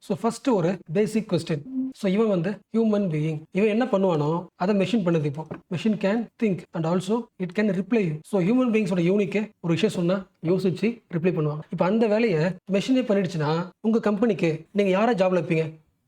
So first ஒரு basic question. So இவன் வந்து ஹியூமன் பீயிங். இவன் என்ன பண்ணுவானோ அதை மெஷின் பண்ணுது. இப்போ machine can think and also it can reply you. So human பீயிங்ஸோட யூனிக்கு ஒரு விஷயம் சொன்னா யோசிச்சு ரிப்ளை பண்ணுவாங்க. இப்போ அந்த வேலையை மெஷினே பண்ணிடுச்சுன்னா உங்க கம்பெனிக்கு நீங்க யாரை ஜாப்ல வைப்பீங்க?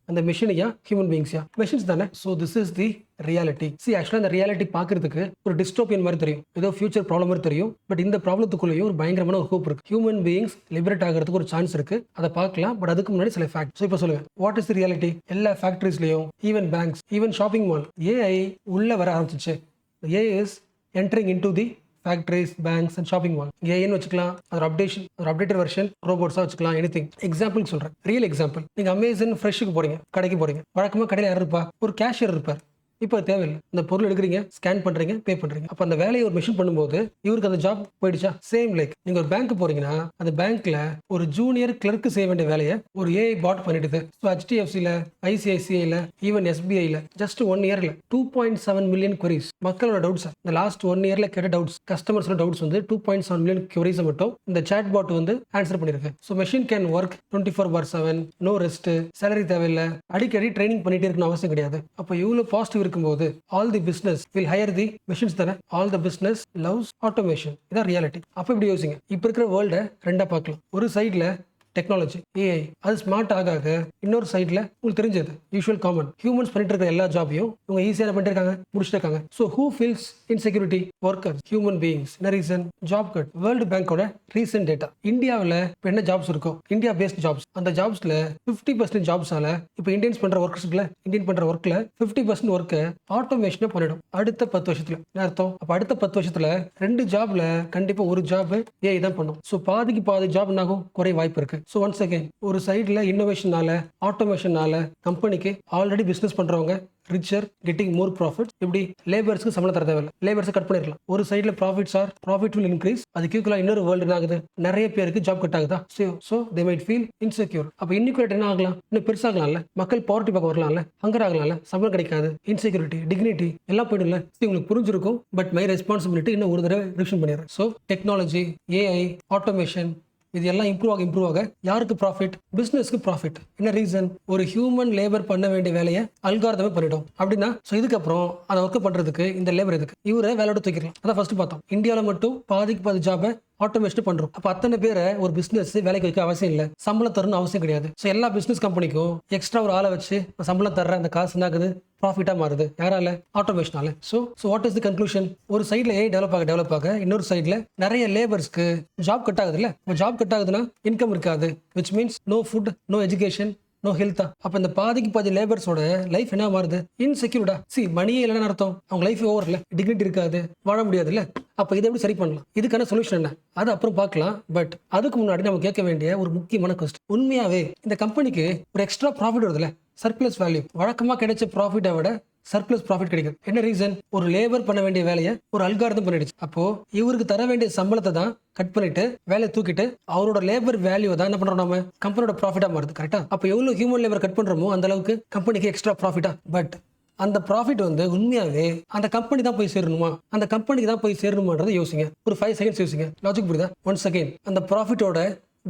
அந்த மெஷினையா ஹியூமன் பீயிங்ஸா? மெஷின்ஸ் தானே. So this is the reality. ஆக்சுவலாக இந்த ரியாலிட்டி பார்க்கறதுக்கு ஒரு டிஸ்டோபியன் மாதிரி தெரியும், ஏதோ ஃபியூச்சர் ப்ராப்ளம் மாதிரி தெரியும். பட் இந்த ப்ராப்ளத்துக்குள்ளேயும் ஒரு பயங்கரமான ஒரு ஹோப் இருக்கு. ஹியூமன் பீயிங்ஸ் லிபரேட் ஆகிறதுக்கு ஒரு சான்ஸ் இருக்கு. அதை பார்க்கலாம். பட் அதுக்கு முன்னாடி சில ஃபேக்ட். ஸோ இப்போ சொல்லுங்க, வாட் இஸ் தி ரியாலிட்டி? எல்லா ஃபேக்டரிஸ்லையும், even banks, even shopping mall, AI உள்ள வர ஆரம்பிச்சிச்சு. AI is entering into the factories, banks and shopping mall. ஏன்னு வச்சுக்கலாம், அது அப்டேஷன், ஒரு அப்டேட்டட் வெர்ஷன், ரோபோட்ஸாக வச்சுக்கலாம், எனிதிங். எக்ஸாம்பிள் சொல்கிறேன், ரியல் எக்ஸாம்பிள். நீங்கள் அமேசான் ஃப்ரெஷ்ஷுக்கு போறீங்க, கடைக்கு போறீங்க. வழக்கமாக கடையில் யார் இருப்பா? ஒரு கேஷியர் இருப்பார். இப்போ தேவையில்லை. அந்த பொருள் எடுக்கிறீங்க, ஸ்கேன் பண்றீங்க, பே பண்றீங்க. அப்போ அந்த வேலையை ஒரு மிஷின் பண்ணும்போது இவருக்கு அந்த ஜாப் போயிடுச்சா? சேம் லைக் நீங்க ஒரு பேங்க் போறீங்கன்னா அந்த பேங்க்ல ஒரு ஜூனியர் கிளர்க்கு செய்ய வேண்டிய வேலையை ஒரு ஏஐ பாட் பண்ணிடுது. ஸோ HDFCல, ஐசிஐசிஐல, ஈவன் SBIல ஜஸ்ட் 1 இயர்ல 2.7 மில்லியன் queries. மக்களோட டவுட்ஸ், இந்த லாஸ்ட் 1 இயர்ல கேட்ட டவுட்ஸ், கஸ்டமர்ஸோட டவுட்ஸ் வந்து 2.7 மில்லியன் queries மட்டும் இந்த சாட் பாட் வந்து ஆன்சர் பண்ணிருக்கு. So machine can work 24/7, no rest, salary தேவையில்லை, அடிக்கடி ட்ரைனிங் பண்ணிட்டே இருக்கணும் அவசியம் கிடையாது. அப்போ இவ்வளவு பாசிட்டிவ் இருக்கும்போது all the business will hire the machines தானே. All the business loves automation. இதான் ரியாலிட்டி. அப்போ இப்படி யோசிங்க. இப்போ இருக்கிற வேர்ல்டை ரெண்டா பார்க்கலாம். ஒரு சைட்ல டெக்னாலஜி, ஏஐ, அது ஸ்மார்ட் ஆக இன்னொரு சைட்ல உங்களுக்கு தெரிஞ்சது யூஷுவல் காமன் ஹியூமன்ஸ் பண்ணிட்டு இருக்கிற எல்லா ஜாபையும் இவங்க ஈஸியாக பண்ணிட்டு இருக்காங்க, முடிச்சுட்டு இருக்காங்க. So who feels insecurity? Workers, human beings. என்ன ரீசன்? Job cut. வேர்ல்டு பேங்கோட ரீசன்ட் டேட்டா, இந்தியாவில் இப்போ என்ன ஜாப்ஸ் இருக்கோ, இந்தியா பேஸ்ட் ஜாப்ஸ், அந்த ஜாப்ஸ்ல 50% ஜாப்ஸால இப்போ இந்தியன்ஸ் பண்ற ஒர்க்ஸ்ல, இந்தியன் பண்ற ஒர்க்ல 50% ஒர்க்கை ஆட்டோமேஷனே பண்ணிடும் அடுத்த 10 வருஷத்துல. என்ன அர்த்தம்? அப்போ அடுத்த 10 வருஷத்துல 2 ஜாப்ல கண்டிப்பா ஒரு ஜாப் ஏஐ தான் பண்ணும். ஸோ பாதிக்கு பாதி ஜாப் என்னாகும்? குறைய வாய்ப்பு இருக்கு. ஸோ ஒன்ஸ் அகைன், ஒரு சைடில் இன்னோவேஷனால, ஆட்டோமேஷனால கம்பெனிக்கு ஆல்ரெடி பிஸ்னஸ் பண்ணுறவங்க ரிச்சர், கெட்டிங் மோர் ப்ராஃபிட். இப்படி லேபர்ஸ்க்கு சம்பளம் தர தேவையில்லை, லேபர்ஸை கட் பண்ணிடலாம். ஒரு சைடில் ப்ராஃபிட் வில் இன்க்ரீஸ். அதுக்கு ஈக்குவலாக இன்னொரு வேர்ல்டு என்ன ஆகுது? நிறைய பேருக்கு ஜாப் கட் ஆகுதா? So they might feel insecure. அப்போ இன்இக்வாலிட்டி என்ன ஆகலாம்? இன்னும் பெருசாகலாம்ல, மக்கள் பாவர்ட்டி பக்கம் வரலாம்ல, ஹங்கர் ஆகலாம்ல, சம்பளம் கிடைக்காது, இன்செக்யூரிட்டி, டிக்னிட்டி எல்லாம் போயிடும்ல. உங்களுக்கு புரிஞ்சிருக்கும். பட் மை ரெஸ்பான்சிபிலிட்டி இன்னும் ஒரு தடவை ரிவிஷன் பண்ணிடுறேன். ஸோ டெக்னாலஜி, ஏஐ, ஆட்டோமேஷன், இது எல்லாம் இம்ப்ரூவ் ஆக யாருக்கு ப்ராஃபிட்? பிசினஸ்க்கு ப்ராஃபிட். என்ன ரீசன்? ஒரு ஹியூமன் லேபர் பண்ண வேண்டிய வேலையை அல்காரிதமே பண்ணிடும். அப்படின்னா ஸோ இதுக்கப்புறம் அந்த ஒர்க் பண்றதுக்கு இந்த லேபர் எதுக்கு? இவரை வேலையோட தூக்கிடலாம். அதான் ஃபர்ஸ்ட் பார்த்தோம். இந்தியாவில் மட்டும் பாதிக்கு பாதி ஜாபை ஆட்டோமேஷன் பண்றோம். அப்ப அத்தனை பேரை ஒரு பிசினஸ் வேலைக்கு வைக்க அவசியம் இல்லை, சம்பளம் தரணும் அவசியம் கிடையாது. ஸோ எல்லா பிசினஸ் கம்பெனிக்கும் எக்ஸ்ட்ரா ஒரு ஆளை வச்சு சம்பளம் தர்ற அந்த காசு என்னாகுது? ப்ராஃபிட்டா மாறுது. யாரால? ஆட்டோமேஷனால. So what is the conclusion? ஒரு சைட்ல ஏஐ டெவலப் ஆக இன்னொரு சைட்ல நிறைய லேபர்ஸ்க்கு ஜாப் கட் ஆகுது. இல்ல, ஜாப் கட் ஆகுதுன்னா இன்கம் இருக்காது, which means no food, no education, no ஹெல்த்தா. அப்ப இந்த பாதிக்கு பாதி லேபர்ஸோட லைஃப் என்ன மாறுது? இன்செக்யூர்டா. மணியே இல்லைன்னு அர்த்தம், அவங்க லைஃப் ஓவர் இல்ல, டிக்னிட்டி இருக்காது, வாழ முடியாது இல்ல. அப்ப இதை எப்படி சரி பண்ணலாம்? இதுக்கான சொல்யூஷன் என்ன? அது அப்புறம் பார்க்கலாம். பட் அதுக்கு முன்னாடி நம்ம கேட்க வேண்டிய ஒரு முக்கியமான கொஸ்டின், உண்மையாவே இந்த கம்பெனிக்கு ஒரு எக்ஸ்ட்ரா ப்ராஃபிட் வருதுல்ல, சர்ப்ளஸ் வேல்யூ, வழக்கமா கிடைச்ச ப்ராஃபிட்டை விட சர்ப்ளஸ் ப்ராஃபிட் கிடைக்கும். என்ன ரீசன்? ஒரு லேபர் பண்ண வேண்டிய வேலையை ஒரு அல்காரிதம் பண்ணிடுச்சு. அப்போ இவருக்கு தர வேண்டிய சம்பளத்தை தான் கட் பண்ணிட்டு வேலையை தூக்கிட்டு அவரோட லேபர் வேல்யூ தான் என்ன பண்றோம்? நம்ம கம்பெனியோட ப்ராஃபிட்டா மாறுது. கரெக்டா? அப்போ எவ்வளவு ஹியூமன் லேபர் கட் பண்றோமோ அந்த அளவுக்கு கம்பெனிக்கு எக்ஸ்ட்ரா ப்ராஃபிட்டா. பட் அந்த ப்ராஃபிட் வந்து உண்மையாவே அந்த கம்பெனி தான் போய் சேரணுமா? அந்த கம்பெனிக்கு தான் போய் சேரணுமான்றதை யோசிங்க. ஒரு 5 செகண்ட்ஸ் யோசிங்க. லாஜிக் புரியுதா? ஒன்ஸ் அகைன், அந்த ப்ராஃபிட்டோட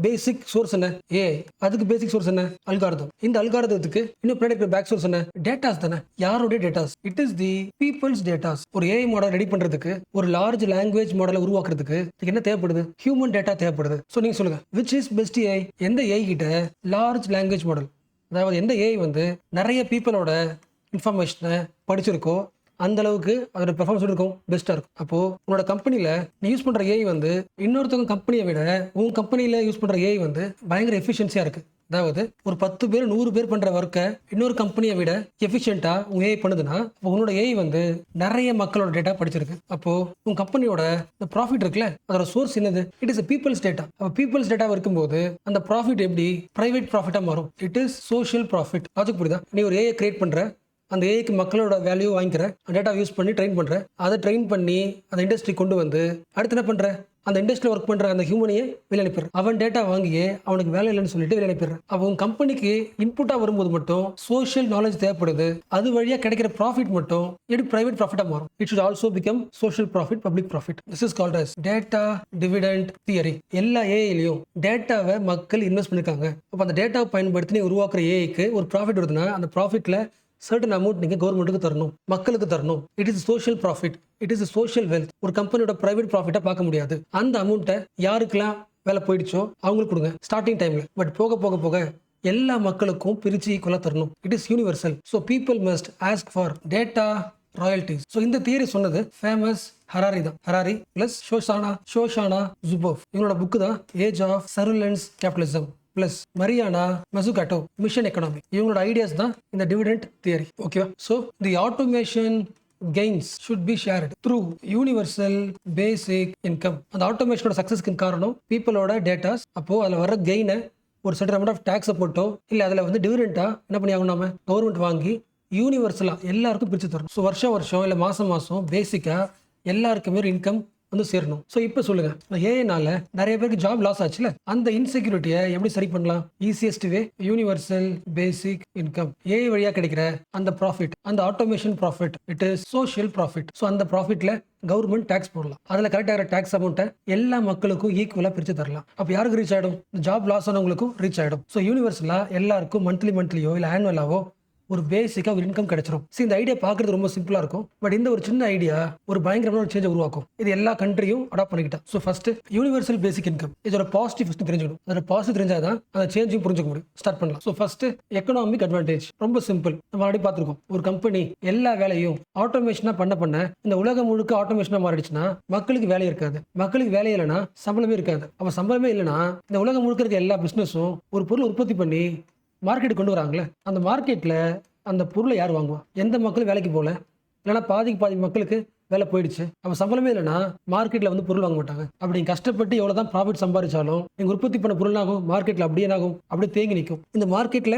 பேசிக் சோர்ஸ் என்ன? ஏஐ. அதுக்கு பேசிக் சோர்ஸ் என்ன? அல்காரிதம். இந்த அல்காரிதத்துக்கு இன்னும் ப்ரெடிக்ட் பேக் சோர்ஸ் என்ன? டேட்டாஸ் தானே. யாரோட datas? It is the people's datas. ஒரு ஏஐ மாடல் ரெடி பண்றதுக்கு, ஒரு லார்ஜ் லாங்குவேஜ் மாடலை உருவாக்குறதுக்கு என்ன தேவைப்படுது? ஹியூமன் டேட்டா தேவைப்படுது. ஸோ நீங்க சொல்லுங்க, விச் இஸ் பெஸ்ட் ஏஐ? எந்த ஏஐ கிட்ட லார்ஜ் லாங்குவேஜ் மாடல், அதாவது எந்த ஏஐ வந்து நிறைய பீப்புளோட இன்ஃபர்மேஷனை படிச்சிருக்கோ அந்த அளவுக்கு அதோட பெர்ஃபார்மன்ஸ் இருக்கும், பெஸ்ட்டாக இருக்கும். அப்போ உன்னோட கம்பெனியில் நீ யூஸ் பண்ணுற ஏஐ வந்து இன்னொருத்தவங்க கம்பெனியை விட உன் கம்பெனியில் யூஸ் பண்ணுற ஏஐ வந்து பயங்கர எஃபிஷியன்சியாக இருக்கு. அதாவது ஒரு 10 பேர் 100 பேர் பண்ற ஒர்க்கை இன்னொரு கம்பெனியை விட எஃபிஷியன்ட்டா உங்க ஏஐ பண்ணுதுன்னா உன்னோட ஏஐ வந்து நிறைய மக்களோட டேட்டா படிச்சிருக்கு. அப்போ உங்க கம்பெனியோட ப்ராஃபிட் இருக்குல்ல, அதோட சோர்ஸ் என்னது? It is people's data. அப்போ பீப்புள்ஸ் டேட்டா இருக்கும்போது அந்த ப்ராஃபிட் எப்படி பிரைவேட் ப்ராஃபிட்டா மாறும்? It is social profit. Logic புரியுதா? நீ ஒரு ஏஐ கிரியேட் பண்ற, அந்த ஏஐக்கு மக்களோட வேல்யூ வாங்கிக்கிற, டேட்டா யூஸ் பண்ணி ட்ரெயின் பண்ற, அதை ட்ரெயின் பண்ணி அந்த இண்டஸ்ட்ரி கொண்டு வந்து அடுத்து என்ன பண்ற, அந்த இண்டஸ்ட்ரியில் ஒர்க் பண்ற அந்த ஹியூமனையே வெளியே அனுப்பிடுற. அவன் டேட்டா வாங்கியே அவனுக்கு வேலை இல்லைன்னு சொல்லிட்டு வெளியே அனுப்பிடுற. அப்போ உங்க கம்பெனிக்கு இன்புட்டா வரும்போது மட்டும் சோஷியல் நாலேஜ் தேவைப்படுது. அது வழியா கிடைக்கிற ப்ராஃபிட் மட்டும் எப்படி பிரைவேட் ப்ராஃபிட்டா மாறும். It should also become social profit, public profit. This is called as data dividend theory. எல்லா ஏஐலையும் டேட்டாவை மக்கள் இன்வெஸ்ட் பண்ணிருக்காங்க. அப்போ அந்த டேட்டாவை பயன்படுத்தி நீ உருவாக்குற ஏஐக்கு ஒரு ப்ராஃபிட் வருதுன்னா அந்த ப்ராஃபிட்ல சர்டன் அமௌண்ட் நீங்கள் கவர்மெண்ட்டுக்கு தரணும், மக்களுக்கு தரணும். It is social profit, it is social wealth. ஒரு கம்பெனியோட பிரைவேட் ப்ராஃபிட்டை பார்க்க முடியாது. அந்த அமௌண்ட்டை யாருக்கெல்லாம் வேலை போயிடுச்சோ அவங்களுக்கு கொடுங்க ஸ்டார்டிங் டைம்ல. பட் போக போக போக எல்லா மக்களுக்கும் பிரிச்சு ஈக்குவலாக தரணும். It is universal. So people must ask for data royalties. So இந்த தியரி சொன்னது ஃபேமஸ் ஹராரி தான். Harari plus Shoshana Zuboff. இவங்களோட புக்கு தான் age of surveillance capitalism plus Mariana Mazzucato mission economy. இவங்களோட ஐடியாஸ் தான் இந்த டிவிடெண்ட் தியரி. ஓகேவா? So the automation gains should be shared through universal basic income. அந்த ஆட்டோமேஷனோட சக்ஸஸ்க்கு காரணம் பீப்புளோட டேட்டாஸ். அப்போ அதில் வர கெயினை ஒரு சர்டன் அமௌண்ட் ஆஃப் டேக்ஸை போட்டோ இல்லை அதில் வந்து டிவிடெண்டா என்ன பண்ணி ஆகணும், நம்ம கவர்மெண்ட் வாங்கி யூனிவர்சலாக எல்லாருக்கும் பிரித்து தரணும். ஸோ வருஷம் இல்லை மாதம் பேசிக்காக எல்லாருக்குமே ஒரு இன்கம் வந்து சேரணும். ஸோ இப்போ சொல்லுங்க, ஏஐனால நிறைய பேருக்கு ஜாப் லாஸ் ஆச்சுல, அந்த இன்செக்யூரிட்டியை எப்படி சரி பண்ணலாம்? Easiest way universal basic income. AI வழியா கிடைக்கிற அந்த ப்ராஃபிட், அந்த automation profit, it is social profit. So அந்த ப்ராஃபிட்ல கவர்மெண்ட் டேக்ஸ் போடலாம். அதில் கரெக்டாக டேக்ஸ் அமௌண்ட்டை எல்லா மக்களுக்கும் ஈக்குவலாக பிரித்து தரலாம். அப்போ யாருக்கு ரீச் ஆகிடும்? ஜாப் லாஸ் ஆனவங்களுக்கும் ரீச் ஆகிடும். ஸோ யூனிவர்சலாக எல்லாருக்கும் மந்த்லியோ இல்லை ஆனுவலாவோ ஒரு பேசிக்காக ஒரு இன்கம் கிடைச்சிரும். இந்த ஐடியா பார்க்கறது ரொம்ப சிம்பிளாக இருக்கும். பட் இந்த ஒரு சின்ன ஐடியா ஒரு பயங்கரமான ஒரு சேஞ்சை உருவாக்கும். இது எல்லா கண்ட்ரியும் அடாப்ட் பண்ணிக்கிட்டா. So first universal basic income, இதோட பாசிட்டிவ் ஃபர்ஸ்ட் தெரிஞ்சுக்கணும். அதோட பாசிட்டிவ் தெரிஞ்சாதான் அந்த சேஞ்சையும் புரிஞ்சுக்க முடியும். ஸ்டார்ட் பண்ணலாம். ஸோ ஃபர்ஸ்ட் எக்கனாமிக் அட்வான்டேஜ் ரொம்ப சிம்பிள். நம்ம ஆல்ரெடி பார்த்துருக்கோம். ஒரு கம்பெனி எல்லா வேலையும் ஆட்டோமேஷனாக பண்ண இந்த உலகம் முழுக்க ஆட்டோமேஷனாக மாறிடுச்சுன்னா மக்களுக்கு வேலை இருக்காது. மக்களுக்கு வேலை இல்லைன்னா சம்பளமே இருக்காது. அப்போ சம்பளமே இல்லைன்னா இந்த உலகம் முழுக்க இருக்க எல்லா பிஸ்னஸும் ஒரு பொருள் உற்பத்தி பண்ணி மார்க்கெட்டுக்கு கொண்டு வராங்களே, அந்த மார்க்கெட்டில் அந்த பொருளை யார் வாங்குவா? எந்த மக்களும் வேலைக்கு போகல, இல்லைனா பாதி மக்களுக்கு வேலை போயிடுச்சு. அப்போ சம்பளமே இல்லைன்னா மார்க்கெட்டில் வந்து பொருள் வாங்க மாட்டாங்க. அப்படி கஷ்டப்பட்டு எவ்வளோ தான் ப்ராஃபிட் சம்பாதிச்சாலும் நீங்கள் உற்பத்தி பண்ண பொருளாகும் மார்க்கெட்டில் அப்படியே ஆகும், அப்படியே தேங்கி நிற்கும். இந்த மார்க்கெட்டில்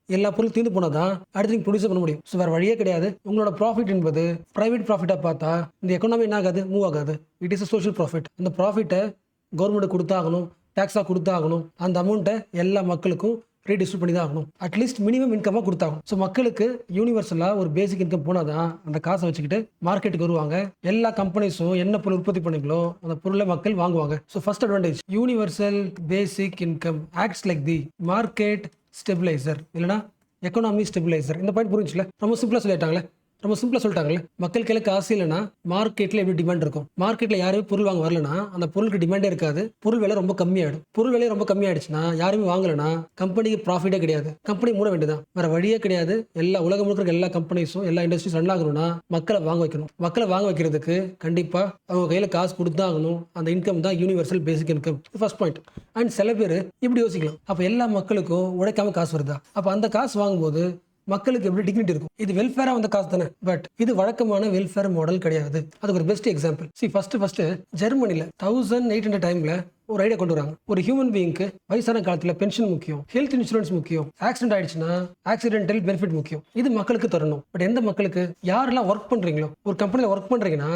எல்லா பொருளும் தீர்ந்து போனால் தான் அடுத்து நீங்கள் ப்ரொடியூஸ் பண்ண முடியும். ஸோ வேறு வழியே கிடையாது. உங்களோட ப்ராஃபிட் என்பது ப்ரைவேட் ப்ராஃபிட்டாக பார்த்தா இந்த எக்கனாமி என்ன ஆகாது, மூவ் ஆகாது. It is a social profit. அந்த ப்ராஃபிட்டை கவர்மெண்ட்டு கொடுத்தாகணும், டேக்ஸாக கொடுத்தாகணும். அந்த அமௌண்ட்டை எல்லா மக்களுக்கும் ரீடிஸ்ட்ரிபியூட் பண்ணி தான் ஆகணும். அட்லீஸ்ட் மினிமம் இன்கமாக கொடுத்தாகும். ஸோ மக்களுக்கு யூனிவர்சலாக ஒரு பேசிக் இன்கம் போனால் தான் அந்த காசை வச்சுக்கிட்டு மார்க்கெட்டுக்கு வருவாங்க. எல்லா கம்பெனிஸும் என்ன பொருள் உற்பத்தி பண்ணீங்களோ அந்த பொருளை மக்கள் வாங்குவாங்க. So first advantage universal basic income acts like the market stabiliser, இல்லைனா எக்கனாமி ஸ்டெபிலைசர். இந்த பாயிண்ட் புரிஞ்சுல? ரொம்ப சிம்பிளாக சொல்லிட்டாங்களே, ரொம்ப சிம்பிளாக சொல்லிட்டாங்களே. மக்கள் கையில் காசு இல்லைன்னா மார்க்கெட்டில் எப்படி டிமாண்ட் இருக்கும்? மார்க்கெட்டில் யாருமே பொருள் வாங்க வரலன்னா அந்த பொருளுக்கு டிமாண்டே இருக்காது. பொருள் விலை ரொம்ப கம்மியாயிடும். பொருள் விலை ரொம்ப கம்மியாயிடுச்சுன்னா யாருமே வாங்கலைன்னா கம்பெனிக்கு ப்ராஃபிட்டே கிடையாது. கம்பெனி மூட வேண்டியதான், வேற வழியே கிடையாது. எல்லா உலகம் முழுக்க இருக்க எல்லா கம்பெனிஸும் எல்லா இண்டஸ்ட்ரீஸ் ரன் ஆகணும்னா மக்களை வாங்க வைக்கணும். மக்களை வாங்க வைக்கிறதுக்கு கண்டிப்பாக அவங்க கையில் காசு கொடுத்து ஆகணும். அந்த இன்கம் தான் universal basic income. First point. And சில பேர் இப்படி யோசிக்கலாம், அப்போ எல்லா மக்களுக்கும் உழைக்காம காசு வருதா? அப்போ அந்த காசு வாங்கும்போது மக்களுக்கு எப்படி டிக்னிட்டி இருக்கும்? இது வெல்ஃபேரா வந்த காசு தானே. பட் இது வழக்கமான வெல்ஃபேர் மாடல் கிடையாது. அதுக்கு ஒரு பெஸ்ட் எக்ஸாம்பிள். ஃபர்ஸ்ட் ஜெர்மனில 1800 டைம்ல ஒரு ஐடியா கொண்டு வராங்க. ஒரு ஹியூமன் பீயிங்க்கு வயசான காலத்துல பென்ஷன் முக்கியம், ஹெல்த் இன்சூரன்ஸ் முக்கியம், ஆக்சிடென்ட் ஆயிடுச்சுன்னா ஆக்சிடென்டல் பெனிஃபிட் முக்கியம். இது மக்களுக்கு தரணும். பட் எந்த மக்களுக்கு? யாரெல்லாம் ஒர்க் பண்றீங்களோ, ஒரு கம்பெனில ஒர்க் பண்றீங்கன்னா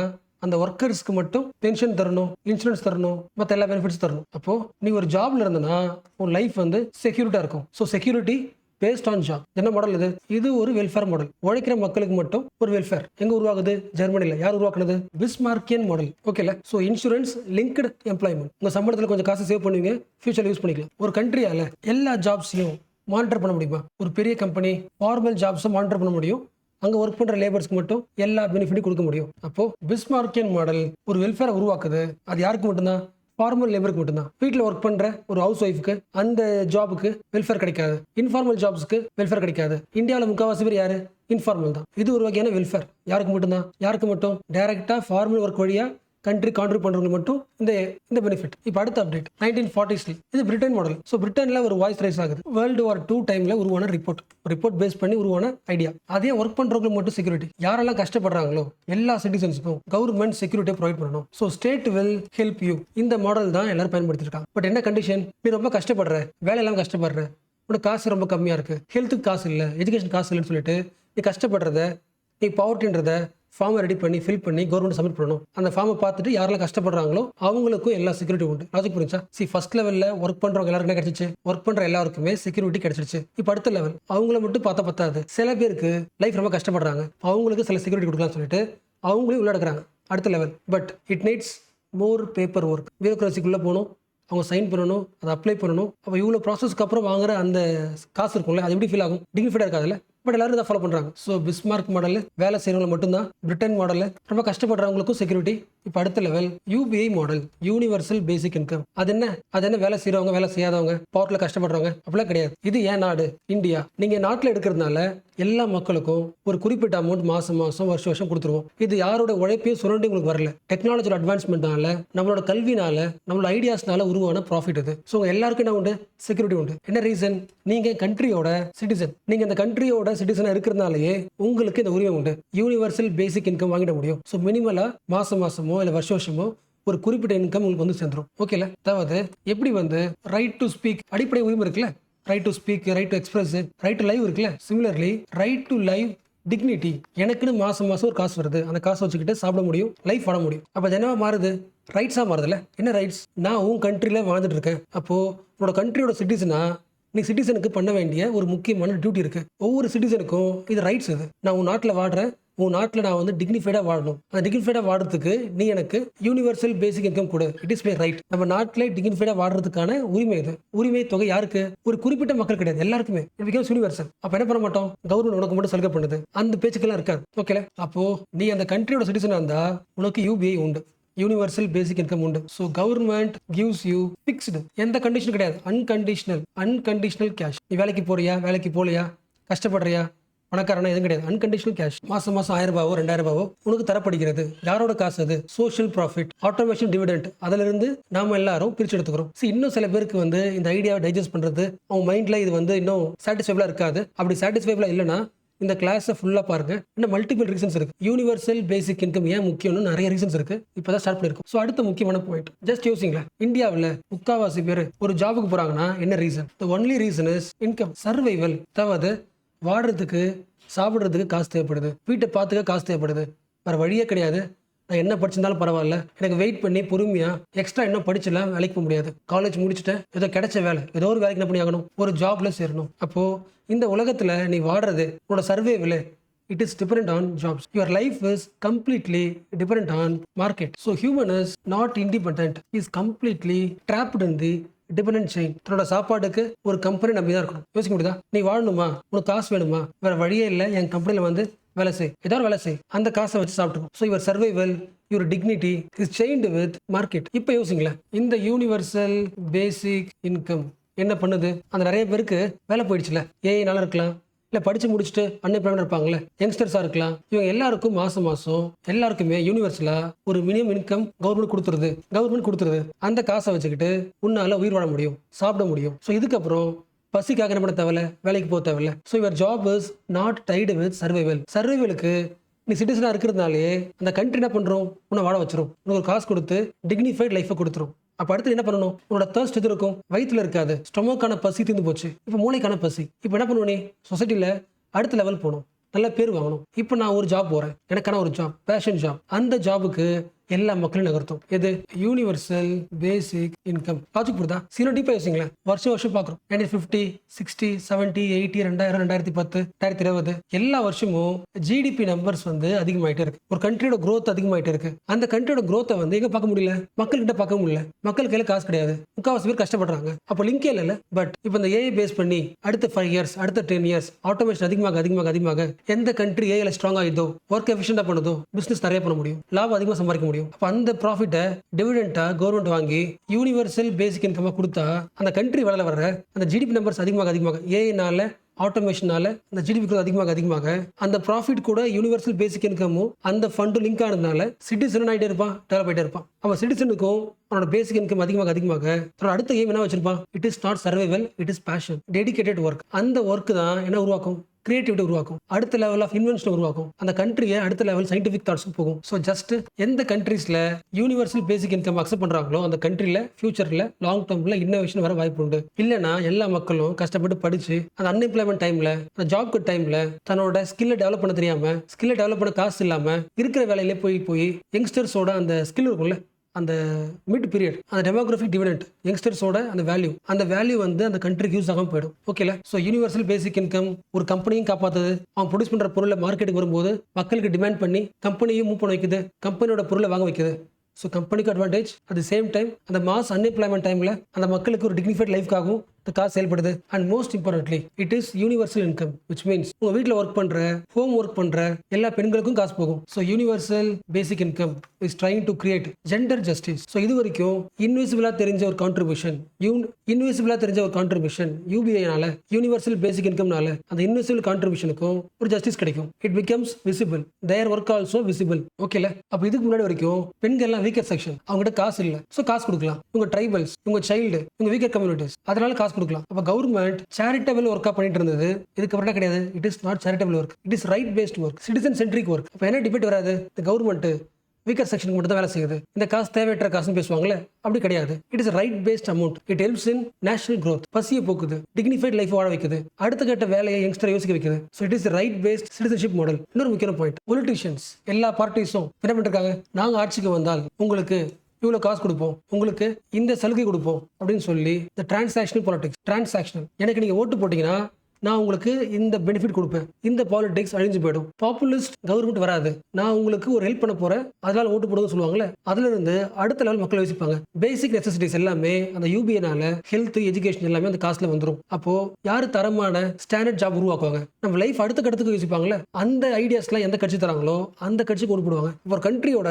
அந்த ஒர்க்கர்ஸ்க்கு மட்டும் பென்ஷன் தரணும், இன்சூரன்ஸ் தரணும், மற்ற எல்லா பெனிஃபிட்ஸ் தரணும். அப்போ நீ ஒரு ஜாப்ல இருந்தனா உன் லைஃப் வந்து செக்யூரிட்டா இருக்கும். So security based on job. என்ன மாடல் இது? இது ஒரு வெல்ஃபேர் மாடல். உழைக்கிற மக்களுக்கு மட்டும் ஒரு வெல்ஃபேர். எங்க உருவாகுது? ஜெர்மனில. யார் உருவாக்குனது? Bismarckian model. ஓகேல? So insurance linked employment. உங்க சம்பளத்தில் கொஞ்சம் காசு சேவ் பண்ணுவீங்க, ஃபியூச்சர்ல யூஸ் பண்ணிக்கலாம். ஒரு கண்ட்ரியால எல்லா ஜாப்ஸையும் மானிட்டர் பண்ண முடியுமா? ஒரு பெரிய கம்பெனி ஃபார்மல் ஜாப்ஸை மானிட்டர் பண்ண முடியும். அங்கே ஒர்க் பண்ணுற லேபர்ஸ்க்கு மட்டும் எல்லா பெனிஃபிட்டும் கொடுக்க முடியும். அப்போ பிஸ்மார்க்கியன் மாடல் ஒரு வெல்ஃபேரை உருவாக்குது. அது யாருக்கு மட்டும்தான்? ஃபார்மல் லேபருக்கு மட்டும்தான். வீட்டில் ஒர்க் பண்ணுற ஒரு ஹவுஸ் ஒய்ஃப்க்கு அந்த ஜாபுக்கு வெல்ஃபேர் கிடைக்காது. இன்ஃபார்மல் ஜாப்ஸ்க்கு வெல்ஃபேர் கிடைக்காது. இந்தியாவில் முக்கால்வாசி பேர் யாரு? இன்ஃபார்மல் தான். இது ஒரு வகையான வெல்ஃபேர். யாருக்கு மட்டும்தான்? யாருக்கு மட்டும்? டைரக்டா ஃபார்மல் ஒர்க் வழியா கண்ட்ரி கான்ட்ரிபியூட் பண்றவங்களுக்கு மட்டும் இந்த பெனிஃபிட். இப்போ அடுத்த அப்டேட் 1940s. இது பிரிட்டன் மாடல். ஸோ பிரிட்டன்ல ஒரு வாய்ஸ் ரைஸ் ஆகுது. வேர்ல்டு வார் 2 டைம்ல உருவான ரிப்போர்ட் பேஸ் பண்ணி உருவான ஐடியா. அதே ஒர்க் பண்றவங்களுக்கு மட்டும் செக்யூரிட்டி. யாரெல்லாம் கஷ்டப்படுறாங்களோ எல்லா சிட்டிசன்ஸ்க்கும் கவர்மெண்ட் செக்யூரிட்டியை ப்ரொவைட் பண்ணணும். So state will help you. இந்த மாடல் தான் எல்லாரும் பயன்படுத்திருக்காங்க. பட் என்ன கண்டிஷன்? நீ ரொம்ப கஷ்டப்படுற, வேலை எல்லாம் கஷ்டப்படுற, உனக்கு காசு ரொம்ப கம்மியா இருக்கு, ஹெல்த்துக்கு காசு இல்லை, எஜுகேஷன் காசு இல்லைன்னு சொல்லிட்டு நீ கஷ்டப்படுறத, நீ பவர்ட்டின்றத ஃபார்மை ரெடி பண்ணி ஃபில் பண்ணி கவர்மெண்ட் சப்மிட் பண்ணணும். அந்த ஃபார்மை பார்த்துட்டு யாரெல்லாம் கஷ்டப்படுறாங்களோ அவங்களுக்கும் எல்லா செக்யூரிட்டி உண்டு. லாஜிக் புரிஞ்சா? ஃபர்ஸ்ட் லெவலில் ஒர்க் பண்ணுறவங்க எல்லாருக்கும் என்ன கிடைச்சிச்சு? ஒர்க் பண்ணுற எல்லாருக்குமே செக்யூரிட்டி கிடைச்சிருச்சு. இப்போ அடுத்த லெவல் அவங்கள மட்டும் பார்த்தா பத்தாது. சில பேருக்கு லைஃப் ரொம்ப கஷ்டப்படுறாங்க, அவங்களுக்கு சில செக்யூரிட்டி கொடுக்கலாம்னு சொல்லிட்டு அவங்களையும் உள்ளடக்குறாங்க. அடுத்த level. But it needs more paper work. பியூரோக்ரஸிக்குள்ளே போகணும், அவங்க சைன் பண்ணணும், அதை அப்ளை பண்ணணும். அப்போ இவ்வளோ ப்ராசஸ்க்கு அப்புறம் வாங்குற அந்த காசு இருக்கும்ல, அது எப்படி ஃபீல் ஆகும்? டிகினிஃபைடாக இருக்காதுல்ல. பட் எல்லாரும் இதை ஃபாலோ பண்ணுறாங்க. ஸோ பிஸ்மார்க் மாடல் வேலை செய்கிறவங்க மட்டும்தான். பிரிட்டன் மாடலில் ரொம்ப கஷ்டப்படுறவங்களுக்கும் செக்யூரிட்டி. இப்போ அடுத்த level UPI model, universal basic income. அது என்ன வேலை செய்கிறவங்க வேலை செய்யாதவங்க பவர்ல கஷ்டப்படுறவங்க அப்படிலாம் கிடையாது. இது ஏன் நாடு இந்தியா. நீங்கள் நாட்டில் எடுக்கிறதுனால எல்லா மக்களுக்கும் ஒரு குறிப்பிட்ட அமௌண்ட் மாதம் வருஷம் கொடுத்துருவோம். இது யாரோட உழைப்பையும் சுரண்டி உங்களுக்கு வரல. டெக்னாலஜியோட அட்வான்ஸ்மெண்ட்னால, நம்மளோட கல்வினால, நம்மளோட ஐடியாஸ்னால உருவான ப்ராஃபிட் இது. ஸோ எல்லாருக்கும் என்ன உண்டு? செக்யூரிட்டி உண்டு. என்ன ரீசன்? நீங்கள் கண்ட்ரியோட சிட்டிசன். நீங்கள் இந்த கண்ட்ரியோட சிட்டிசனாக இருக்கிறதுனாலயே உங்களுக்கு இந்த உரிமை உண்டு. யூனிவர்சல் பேசிக் இன்கம் வாங்கிட முடியும். ஸோ மினிமலாக மாசமோ இல்லை வருஷமோ ஒரு குறிப்பிட்ட இன்கம் உங்களுக்கு வந்து சேர்ந்துடும். ஓகேல? அதாவது எப்படி ரைட் டு ஸ்பீக் அடிப்படை உரிமை இருக்குல்ல, right to speak, right to express, right to live இருக்குல்ல. Similarly right to live dignity. எனக்குன்னு மாசம் ஒரு காசு வருது, அந்த காசை வச்சுக்கிட்டு சாப்பிட முடியும், லைஃப் வாழ முடியும். அப்போ அது என்னவா மாறுது? ரைட்ஸாக மாறுதுல்ல. என்ன ரைட்ஸ்? நான் உன் கண்ட்ரியில் வாழ்ந்துட்டு இருக்கேன். அப்போ உன்னோட கண்ட்ரியோட சிட்டிசனா நீ சிட்டிசனுக்கு பண்ண வேண்டிய ஒரு முக்கியமான டியூட்டி இருக்கு. ஒவ்வொரு சிட்டிசனுக்கும் இது ரைட்ஸ். இது நான் உன் நாட்டில் வாடுறேன், உன் நாட்டில் நான் டிக்னிஃபைடாக வாழணும். அந்த டிக்னிஃபைடாக வாடுறதுக்கு நீ எனக்கு யூனிவர்சல் பேசிக் இன்கம் கொடு. It is my right. நம்ம நாட்டில் டிக்னிஃபைடாக வாடுறதுக்கான உரிமை இது. உரிமை தொகை யாருக்கு? ஒரு குறிப்பிட்ட மக்கள் கிடையாது, எல்லாருக்குமே. Because universal. அப்போ என்ன பண்ண மாட்டோம்? கவர்மெண்ட் உனக்கு மட்டும் சலுகை பண்ணுது, அந்த பேச்சுக்கெல்லாம் இருக்காது. ஓகேல? அப்போ நீ அந்த கண்ட்ரியோட சிட்டிசனாக இருந்தா உனக்கு யூபிஐ உண்டு, யூனிவர்சல் பேசிக் இன்கம் உண்டு. So government gives you fixed, எந்த கண்டிஷன் கிடையாது, அன்கண்டிஷனல் கேஷ். நீ வேலைக்கு போறியா, வேலைக்கு போகலையா, கஷ்டப்படுறியா, பணக்காரனா, எதுவும் கிடையாது. Unconditional cash. மாசம் 1000 ரூபாவோ 2000 ரூபாவோ உனக்கு தரப்படுகிறது. யாரோட காசு அது? Social profit, automation dividend. அதுல இருந்து நாம எல்லாரும் பிரிச்சு எடுத்துக்கிறோம். இன்னும் சில பேருக்கு இந்த ஐடியாவை டைஜஸ்ட் பண்றது அவங்க மைண்ட்ல இது இன்னும் சாட்டிஸ்ஃபைபிளா இருக்காது. அப்படி சாட்டிஸ்ஃபைபிளா இல்லைன்னா இந்த கிளாஸை ஃபுல்லாக பாருங்க. இன்னும் மல்டிபிள் ரீசன்ஸ் இருக்கு. யூனிவர்சல் பேசிக் இன்கம் ஏன் முக்கியம்னு நிறைய ரீசன்ஸ் இருக்கு. இப்போதான் ஸ்டார்ட் பண்ணிருக்கோம். ஸோ அடுத்த முக்கியமான பாயிண்ட், ஜஸ்ட் யோசிங்களேன். இந்தியாவில் முக்காவாசி பேர் ஒரு ஜாபுக்கு போறாங்கன்னா என்ன reason? The only reason is income, survival. அதாவது வாடுறதுக்கு சாப்பிட்றதுக்கு காசு தேவைப்படுது, வீட்டை பார்த்துக்க காசு தேவைப்படுது, வேற வழியே கிடையாது. நான் என்ன படிச்சிருந்தாலும் பரவாயில்ல, எனக்கு வெயிட் பண்ணி பொறுமையா எக்ஸ்ட்ரா இன்னும் படிச்சலாம் வேலைக்கு போக முடியாது. காலேஜ் முடிச்சுட்டேன், ஏதோ கிடைச்ச வேலை, ஏதோ ஒரு வேலைக்கு என்ன பண்ணி ஆகணும், ஒரு ஜாப்ல சேரணும். அப்போ இந்த உலகத்துல நீ வாடுறது உன்னோட சர்வேவில் it is dependent on jobs. Your life is completely dependent on market. So human is not independent. He is completely trapped in the dependent chain. தன்னோட சாப்பாடுக்கு ஒரு கம்பெனி நம்பி தான் இருக்கணும். யோசிக்க முடியுதா? நீ வாழணுமா, உனக்கு காசு வேணுமா, வேற வழியே இல்லை, என் கம்பெனியில் வேலை செய், ஏதாவது வேலை செய், அந்த காசை வச்சு சாப்பிட்டுக்கும். So your survival, your dignity is chained with market. இப்போ யோசிங்களேன், இந்த யூனிவர்சல் பேசிக் இன்கம் என்ன பண்ணுது? அந்த நிறைய பேருக்கு வேலை போயிடுச்சுல, ஏஐனால இருக்கலாம், இல்லை படிச்சு முடிச்சுட்டு அன்எம்ப்ளாய்மெண்ட் இருப்பாங்களே, யங்ஸ்டர்ஸாக இருக்கலாம். இவங்க எல்லாருக்கும் மாசம் எல்லாருக்குமே யூனிவர்சலா ஒரு மினிமம் இன்கம் கவர்மெண்ட் கொடுத்துருது. அந்த காசை வச்சுக்கிட்டு உன்னால உயிர் வாழ முடியும், சாப்பிட முடியும். ஸோ இதுக்கப்புறம் பசிக்காக என்ன பண்ண தேவையில்ல, வேலைக்கு போக தேவையில்ல. So your job is not tied with survival. சர்வைவலுக்கு நீ சிட்டிசனாக இருக்கிறதுனாலே அந்த கண்ட்ரி என்ன பண்ணுறோம், உன்னை வாழ வச்சிரும், உனக்கு ஒரு காசு கொடுத்து டிக்னிஃபைட் லைஃபை கொடுத்துரும். அப்போ அடுத்து என்ன பண்ணணும்? உன்னோட தர்ஸ்ட் எது இருக்கும்? வயிற்றுல இருக்காது, ஸ்டொமக்கான பசி தீர்ந்து போச்சு, இப்போ மூளைக்கான பசி. இப்போ என்ன பண்ணுவோம்? நீ சொசைட்டியில் அடுத்த லெவல் போகணும், நல்ல பேர் வாங்கணும். இப்போ நான் ஒரு ஜாப் போகிறேன், எனக்கான ஒரு ஜாப், பேஷன் ஜாப். அந்த ஜாபுக்கு எல்லா மக்களும் நகர்த்தும். எது? Universal basic income. லாஜிக் புரியுதா? சீரோ டீப்பா யோசிங்களேன். வருஷம் பார்க்குறோம். 1950, 60, 70, 80, 2000, 2010, 2020 எல்லா வருஷமும் ஜிடிபி நம்பர்ஸ் அதிகமாயிட்டே இருக்கு. ஒரு கண்ட்ரியோட growth அதிகமாயிட்டே இருக்கு. அந்த கண்ட்ரியோட growth எங்க பார்க்க முடியல? மக்கள்கிட்ட பார்க்க முடியல. மக்கள் கையில காசு கிடையாது, முக்காவாசி பேர் கஷ்டப்படுறாங்க. அப்போ லிங்கே இல்ல. பட் இப்போ இந்த ஏஐ பேஸ் பண்ணி அடுத்த 5 years, அடுத்த 10 years ஆட்டோமேஷன் அதிகமாக எந்த கண்ட்ரி ஏஐல ஸ்ட்ராங் ஆகிதோ, ஒர்க் எஃபிஷியண்டா பண்ணுதோ, பிசினஸ் நிறைய பண்ண முடியும், லாபம் அதிகமாக சம்பாதிக்க முடியும். அப்ப அந்த ப்ராஃபிட்டை டிவிடெண்டா கவர்மெண்ட் வாங்கி யூனிவர்சல் பேசிக் இன்கம் கொடுத்தா அந்த கண்ட்ரி வர அந்த ஜிடிபி நம்பர்ஸ் அதிகமாக ஏஐனால, ஆட்டோமேஷனால அந்த ஜிடிபி அதிகமாக அந்த ப்ராஃபிட் கூட யூனிவர்சல் பேசிக் இன்கமும் அந்த ஃபண்டும் லிங்க் ஆனதுனால சிட்டிசன் ஆகிட்டே இருப்பான், டெவலப் ஆகிட்டே இருப்பான். அவன் சிட்டிசனுக்கும் அவனோட பேசிக் இன்கம் அதிகமாக தன்னோட அடுத்த எய்ம் என்ன வச்சிருப்பான்? It is not survival, it is passion, dedicated work. அந்த ஒர்க் தான் என்ன உருவாக்கும்? கிரியேட்டிவிட்டி உருவாக்கும், அடுத்த லெவல் ஆஃப் இன்வென்ஷன் உருவாக்கும், அந்த கண்ட்ரியை அடுத்த லெவல் சயின்டிஃபிக் தாட்ஸ்க்கு போகும். ஸோ ஜஸ்ட் எந்த கண்ட்ரீஸ்ல யூனிவர்சல் பேசிக் இன்கம் அக்செப்ட் பண்றாங்களோ அந்த கண்ட்ரில ஃபியூச்சர்ல லாங் டேர்ம்ல இன்னோவேஷன் வர வாய்ப்பு உண்டு. இல்லைன்னா எல்லா மக்களும் கஷ்டப்பட்டு படிச்சு அந்த அன்எம்ப்ளாய்மெண்ட் டைம்ல, அந்த ஜாப் கட் டைம்ல தன்னோட ஸ்கில்லை டெவலப் பண்ண தெரியாம, ஸ்கில்லை டெவலப் பண்ண காசு இல்லாம இருக்கிற வேலையிலே போய் யங்ஸ்டர்ஸோட அந்த ஸ்கில் இருக்கும்ல, அந்த மிட் பீரியட், அந்த டெமோகிராஃபிக் டிவிடெண்ட், யங்ஸ்டர்ஸோட அந்த வேல்யூ வந்து அந்த கண்ட்ரிக்கு யூஸ் ஆகாம போயிடும். ஓகேல. ஸோ யூனிவர்சல் பேசிக் இன்கம் ஒரு கம்பெனியும் காப்பாற்றுது, அவன் ப்ரொடியூஸ் பண்ற பொருளை மார்க்கெட்டுக்கு வரும்போது மக்களுக்கு டிமாண்ட் பண்ணி கம்பெனியும் மூவ் பண்ண வைக்குது, கம்பெனியோட பொருளை வாங்க வைக்குது. ஸோ கம்பெனிக்கு advantage, at the same time அந்த மாஸ் அன்எம்ப்ளாய்மெண்ட் டைம்ல அந்த மக்களுக்கு ஒரு டிக்னிஃபைட் லைஃப்காகவும் இந்த காசு செயல்படுது. And most importantly it is universal income, which means உங்க வீட்டில் ஒர்க் பண்ற, ஹோம் ஒர்க் பண்ற எல்லா பெண்களுக்கும் காசு போகும். So universal basic income is trying to create gender justice. So இது வரைக்கும் இன்விசிபிளா தெரிஞ்ச ஒரு கான்ட்ரிபியூஷன் யூபிஐனால, யூனிவர்சல் பேசிக் இன்கம்னால அந்த இன்விசிபிள் கான்ட்ரிபியூஷனுக்கும் ஒரு ஜஸ்டிஸ் கிடைக்கும். It becomes visible, their work also visible. ஓகேல. அப்போ இதுக்கு முன்னாடி வரைக்கும் பெண்கள் எல்லாம் வீக்கர் செக்ஷன், அவங்ககிட்ட காசு இல்லை, ஸோ காசு கொடுக்கலாம். உங்க ட்ரைபல்ஸ், உங்க சைல்டு, உங்க வீக்கர் கம்யூனிட்டிஸ், அதனால காசு கொடுக்கலாம். அப்ப கவர்மெண்ட் சேரிட்டபிள் ஒர்க்கா பண்ணிட்டு இருந்தது, இதுக்கப்புறம் கிடையாது. It is not charitable work, it is right based work, citizen centric work. அப்ப என்ன டிபேட் வராது, இந்த கவர்மெண்ட் வீக்கர் செக்ஷனுக்கு மட்டும் தான் வேலை செய்யுது, இந்த காசு தேவையற்ற காசுன்னு பேசுவாங்களே, அப்படி கிடையாது. It is right based amount. It helps in national growth, பசியை போக்குது, டிக்னிஃபைட் லைஃப் வாழ வைக்குது, அடுத்த கட்ட வேலையை யங்ஸ்டர் யோசிக்க வைக்குது. So it is right based citizenship model. இன்னொரு முக்கியமான பாயிண்ட், பொலிட்டிஷியன்ஸ் எல்லா பார்ட்டிஸும் என்ன பண்ணிருக்காங்க, நாங்க ஆட்சிக்கு வந்தால் உங்களுக்கு இவ்வளவு காசு கொடுப்போம், உங்களுக்கு இந்த சலுகை கொடுப்போம் அப்படின்னு சொல்லி இந்த டிரான்சாக்ஷனல் பாலிடிக்ஸ், எனக்கு நீங்க ஓட்டு போட்டீங்கன்னா நான் உங்களுக்கு இந்த பெனிஃபிட் கொடுப்பேன், இந்த பாலிடிக்ஸ் அழிஞ்சு போயிடும். பாப்புலிஸ்ட் கவர்மெண்ட் வராது, நான் உங்களுக்கு ஒரு ஹெல்ப் பண்ண போறேன், அதனால ஓட்டு போடுன்னு சொல்லுவாங்களே, அதுல இருந்து அடுத்த லெவல் மக்கள் யோசிப்பாங்க. பேசிக் நெசசிட்டிஸ் எல்லாமே அந்த யூபிஐனால ஹெல்த், எஜுகேஷன் எல்லாமே அந்த காசுல வந்துடும். அப்போ யாரு தரமான ஸ்டாண்டர்ட் ஜாப் உருவாக்குவாங்க, நம்ம லைஃப் அடுத்த கட்டத்துக்கு யோசிப்பாங்களே, அந்த ஐடியாஸ்லாம் எந்த கட்சி தராங்களோ அந்த கட்சிக்கு ஓட்டு போடுவாங்க. ஒரு கண்ட்ரியோட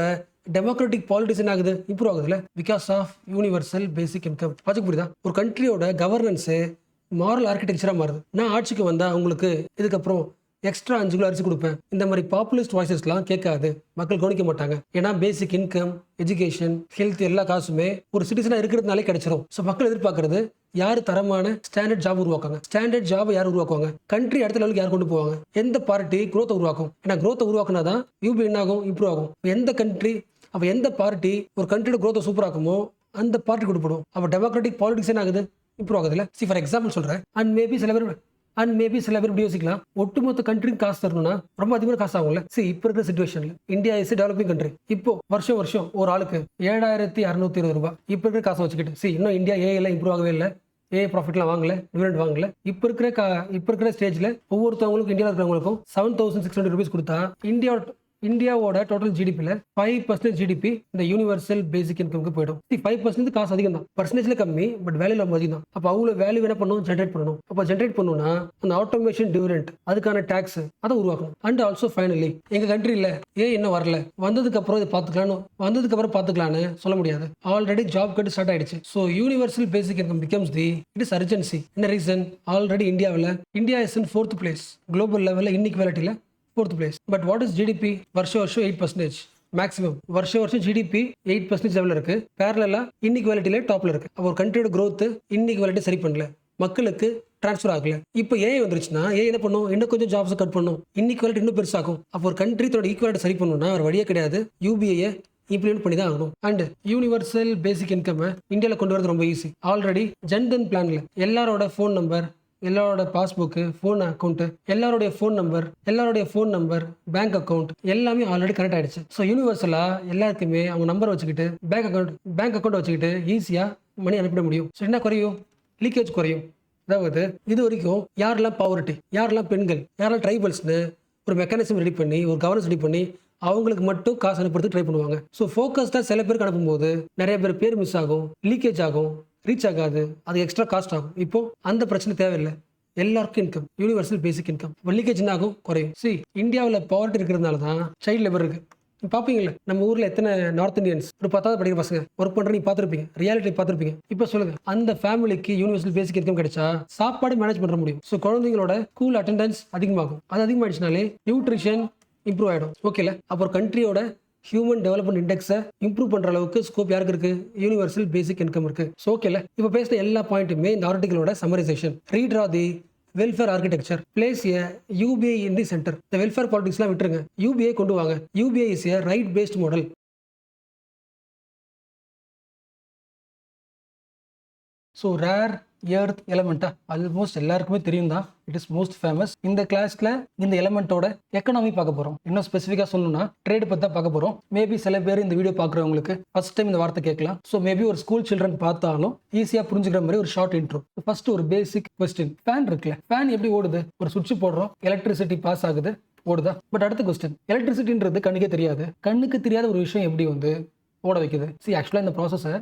டெமோக்ராட்டிக் பாலிட்டிக்ஸ் என்ன ஆகுது, இம்ப்ரூவ் ஆகுதுல, because of universal basic income. Logic புரியுதா? ஒரு கண்ட்ரியோட கவர்னன்ஸ் மாரல் ஆர்கிடெக்சரா மாறுது. நான் ஆட்சிக்கு வந்தா உங்களுக்கு இதுக்கப்புறம் எக்ஸ்ட்ரா 5 கிலோ அரிசி கொடுப்பேன், இந்த மாதிரி பாப்புலிஸ்ட் வாய்ஸஸ்லாம் கேட்காது, மக்கள் கவனிக்க மாட்டாங்க. ஏன்னா பேசிக் இன்கம், எஜுகேஷன், ஹெல்த் எல்லா காசுமே ஒரு சிட்டிசனா இருக்கிறதுனாலே கிடைச்சிரும். ஸோ மக்கள் எதிர்பார்க்கறது யாரு தரமான ஸ்டாண்டர்ட் ஜாப் உருவாக்குவாங்க, ஸ்டாண்டர்ட் ஜாப் யார் உருவாக்குவாங்க, கண்ட்ரி அடுத்த லெவலுக்கு யார் கொண்டு போவாங்க, எந்த பார்ட்டி growth உருவாக்கும். ஏன்னா growth உருவாக்குனாதான் யூபி என்ன ஆகும், இம்ப்ரூவ் ஆகும். எந்த கண்ட்ரி, அப்ப எந்த பார்ட்டி ஒரு கண்ட்ரியோட growth சூப்பராக்குமோ அந்த பார்ட்டி கொடுப்படும். அப்ப டெமோக்ராட்டிக் பாலிடிக்ஸ் என்ன ஆகுது, இம்ப்ரூவ் ஆகுதுல. சி ஃபார் எக்ஸாம்பிள் சொல்றேன், அண்ட் மேபி சில பேர் இப்படி யோசிக்கலாம், ஒட்டுமொத்த கண்ட்ரிக்கு காசு தரணும்னா ரொம்ப அதிகமாக காசு ஆகும்ல. சரி, இப்போ இருக்கிற சிச்சுவேஷன்ல இந்தியா இஸ் டெவலப்பிங் கண்ட்ரி. இப்போ வருஷம் ஒரு ஆளுக்கு 7620 ரூபாய் இப்போ இருக்கிற காசை வச்சுக்கிட்டு, இன்னும் இந்தியா ஏஐலாம் இம்ப்ரூவ் ஆகவே இல்லை, ஏஐ ப்ராஃபிட்லாம் வாங்கல, டிவிடெண்ட் வாங்கல. இப்போ இருக்கிற ஸ்டேஜ்ல ஒவ்வொருத்தவங்களுக்கும் இந்தியாவில் இருக்கிறவங்களுக்கும் 7600 rupees கொடுத்தா இந்தியாவோட டோட்டல் ஜிடிபியில் 5% ஜிடிபி இந்த யூனிவர்சல் பேசிக் இன்கம்க்கு போயிடும். 5% காசு அதிகம் தான், பர்சன்டேஜ்ல கம்மி, பட் வேல்யூ ரொம்ப அதிகம் தான். அப்போ அவ்வளோ வேல்யூ என்ன பண்ணணும், ஜென்ரேட் பண்ணணும். அப்போ ஜென்ரேட் பண்ணணும்னா அந்த ஆட்டோமேஷன் டிவிடெண்ட், அதுக்கான டாக்ஸ் அதை உருவாக்கணும். அண்ட் ஆல்சோ ஃபைனலி எங்க கண்ட்ரியில் இன்னும் வரல, வந்ததுக்கு அப்புறம் இது பார்த்துக்கலான்னு சொல்ல முடியாது. ஆல்ரெடி ஜாப் கட் ஸ்டார்ட் ஆயிடுச்சு. So universal basic income becomes it is urgency. என்ன reason, already India is in 4th place global level இன்இக்வாலிட்டியில் 4th place. But what is GDP, வருஷம் 8% மேக்ஸிமம். வருஷம் ஜிடிபி 8% லெவலில் இருக்கு, பேரலா இன்இக்வாலிட்டியில டாப்ல இருக்கு. அப்போ ஒரு கண்ட்ரியோட growth இன்இக்வாலிட்டி சரி பண்ணல, மக்களுக்கு டிரான்ஸ்ஃபர் ஆகல. இப்போ ஏஐ வந்துருச்சுன்னா ஏஐ என்ன பண்ணும், இன்னும் கொஞ்சம் ஜாப்ஸ் கட் பண்ணும், இன்இக்வாலிட்டி இன்னும் பெருசாகும். அப்போ ஒரு கண்ட்ரி தன்னோட ஈக்குவாலிட்டி சரி பண்ணணும்னா ஒரு வழியே கிடையாது, யூபிஐ இம்ப்ளிமெண்ட் பண்ணி தான் ஆகணும். அண்ட் யூனிவர்சல் பேசிக் இன்கம் இந்தியாவில் கொண்டு வரது ரொம்ப ஈஸி. ஆல்ரெடி ஜன்தன் பிளான்ல எல்லாரோட ஃபோன் நம்பர், எல்லாரோட பாஸ்புக்கு, ஃபோன் அக்கௌண்ட், எல்லாரோடைய ஃபோன் நம்பர், பேங்க் அக்கௌண்ட் எல்லாமே ஆல்ரெடி கனெக்ட் ஆயிடுச்சு. ஸோ யூனிவர்சலா எல்லாருக்குமே அவங்க நம்பர் வச்சுக்கிட்டு பேங்க் அக்கௌண்ட் வச்சுக்கிட்டு ஈஸியா மணி அனுப்பிட முடியும். ஸோ என்ன குறையும், லீக்கேஜ் குறையும். அதாவது இது வரைக்கும் யாரெல்லாம் பாவர்ட்டி, யாரெல்லாம் பெண்கள், யாரெல்லாம் ட்ரைபல்ஸ்னு ஒரு மெக்கானிசம் ரெடி பண்ணி, ஒரு கவர்னன்ஸ் ரெடி பண்ணி அவங்களுக்கு மட்டும் காசு அனுப்புறதுக்கு ட்ரை பண்ணுவாங்க. ஸோ ஃபோக்கஸ்டா சில பேருக்கு அனுப்பும்போது நிறைய பேர் மிஸ் ஆகும், லீக்கேஜ் ஆகும், ரீச் ஆகாது, அது எக்ஸ்ட்ரா காஸ்ட் ஆகும். இப்போ அந்த பிரச்சனை தேவையில்லை, எல்லாருக்கும் income, universal basic income. Leakage என்ன ஆகும், குறையும். இந்தியாவில் பவர்ட்டி இருக்கிறதுனால தான் சைல்டு லேபர் இருக்கு. பாப்பீங்கல்ல, நம்ம ஊர்ல எத்தனை நார்த் இந்தியன்ஸ் ஒரு 10th படிக்கிற பசங்க ஒர்க் பண்ற, நீங்க பாத்திருப்பீங்க, ரியாலிட்டி பாத்திருப்பீங்க. இப்போ சொல்லுங்க, அந்த ஃபேமிலிக்கு யூனிவர்சல் பேசிக் இன்கம் கிடைச்சா சாப்பாடு மேனேஜ் பண்ண முடியும். ஸோ குழந்தைங்களோட ஸ்கூல் அட்டெண்டன்ஸ் அதிகமாகும், அது அதிகமாயிடுச்சுனாலே நியூட்ரிஷன் இம்ப்ரூவ் ஆயிடும். ஓகேல. அப்போ ஒரு கண்ட்ரியோட ஹியூமன் டெவலப்மெண்ட் இண்டெக்ஸை இம்ப்ரூவ் பண்ற அளவுக்கு ஸ்கோப் யாருக்கு இருக்கு, யூனிவர்சல் பேசிக் இன்கம் இருக்கு. ஸோ ஓகேல. இப்போ பேசின எல்லா பாயிண்ட்டுமே இந்த ஆர்டிகளோட summarisation. Redraw the welfare architecture place a UBI in the centre. இந்த வெல்ஃபேர் பாலிடிக்ஸ்லாம் விட்டுருங்க, யூபிஐ கொண்டு வாங்க. UBI is a right based model. So rare earth எலமெண்ட்டா ஆல்மோஸ்ட் எல்லாருக்குமே தெரியும் தான். It is most famous. இந்த கிளாஸ்ல இந்த எலமெண்ட்டோட எக்கனாமி பார்க்க போகிறோம். இன்னும் ஸ்பெசிஃபிக்காக சொல்லணும்னா ட்ரேட் பற்றி தான் பார்க்க போகிறோம். மேபி சில பேர் இந்த வீடியோ பார்க்குறவங்களுக்கு ஃபர்ஸ்ட் டைம் இந்த வார்த்தை கேட்கலாம். ஸோ மேபி ஒரு ஸ்கூல் சில்ட்ரன் பார்த்தாலும் ஈஸியாக புரிஞ்சுக்கிற மாதிரி ஒரு ஷார்ட் இன்ட்ரோ. ஃபர்ஸ்ட் ஒரு பேசிக் கொஸ்டின், ஃபேன் இருக்குல்ல, ஃபேன் எப்படி ஓடுது? ஒரு சுவிட்ச் போடுறோம், எலக்ட்ரிசிட்டி பாஸ் ஆகுது, ஓடுதா? பட் அடுத்த கொஸ்டின், எலக்ட்ரிசிட்டின்றது கண்ணுக்கே தெரியாது. கண்ணுக்கு தெரியாத ஒரு விஷயம் எப்படி வந்து ஓட வைக்குது? ஆக்சுவலாக இந்த ப்ராசஸை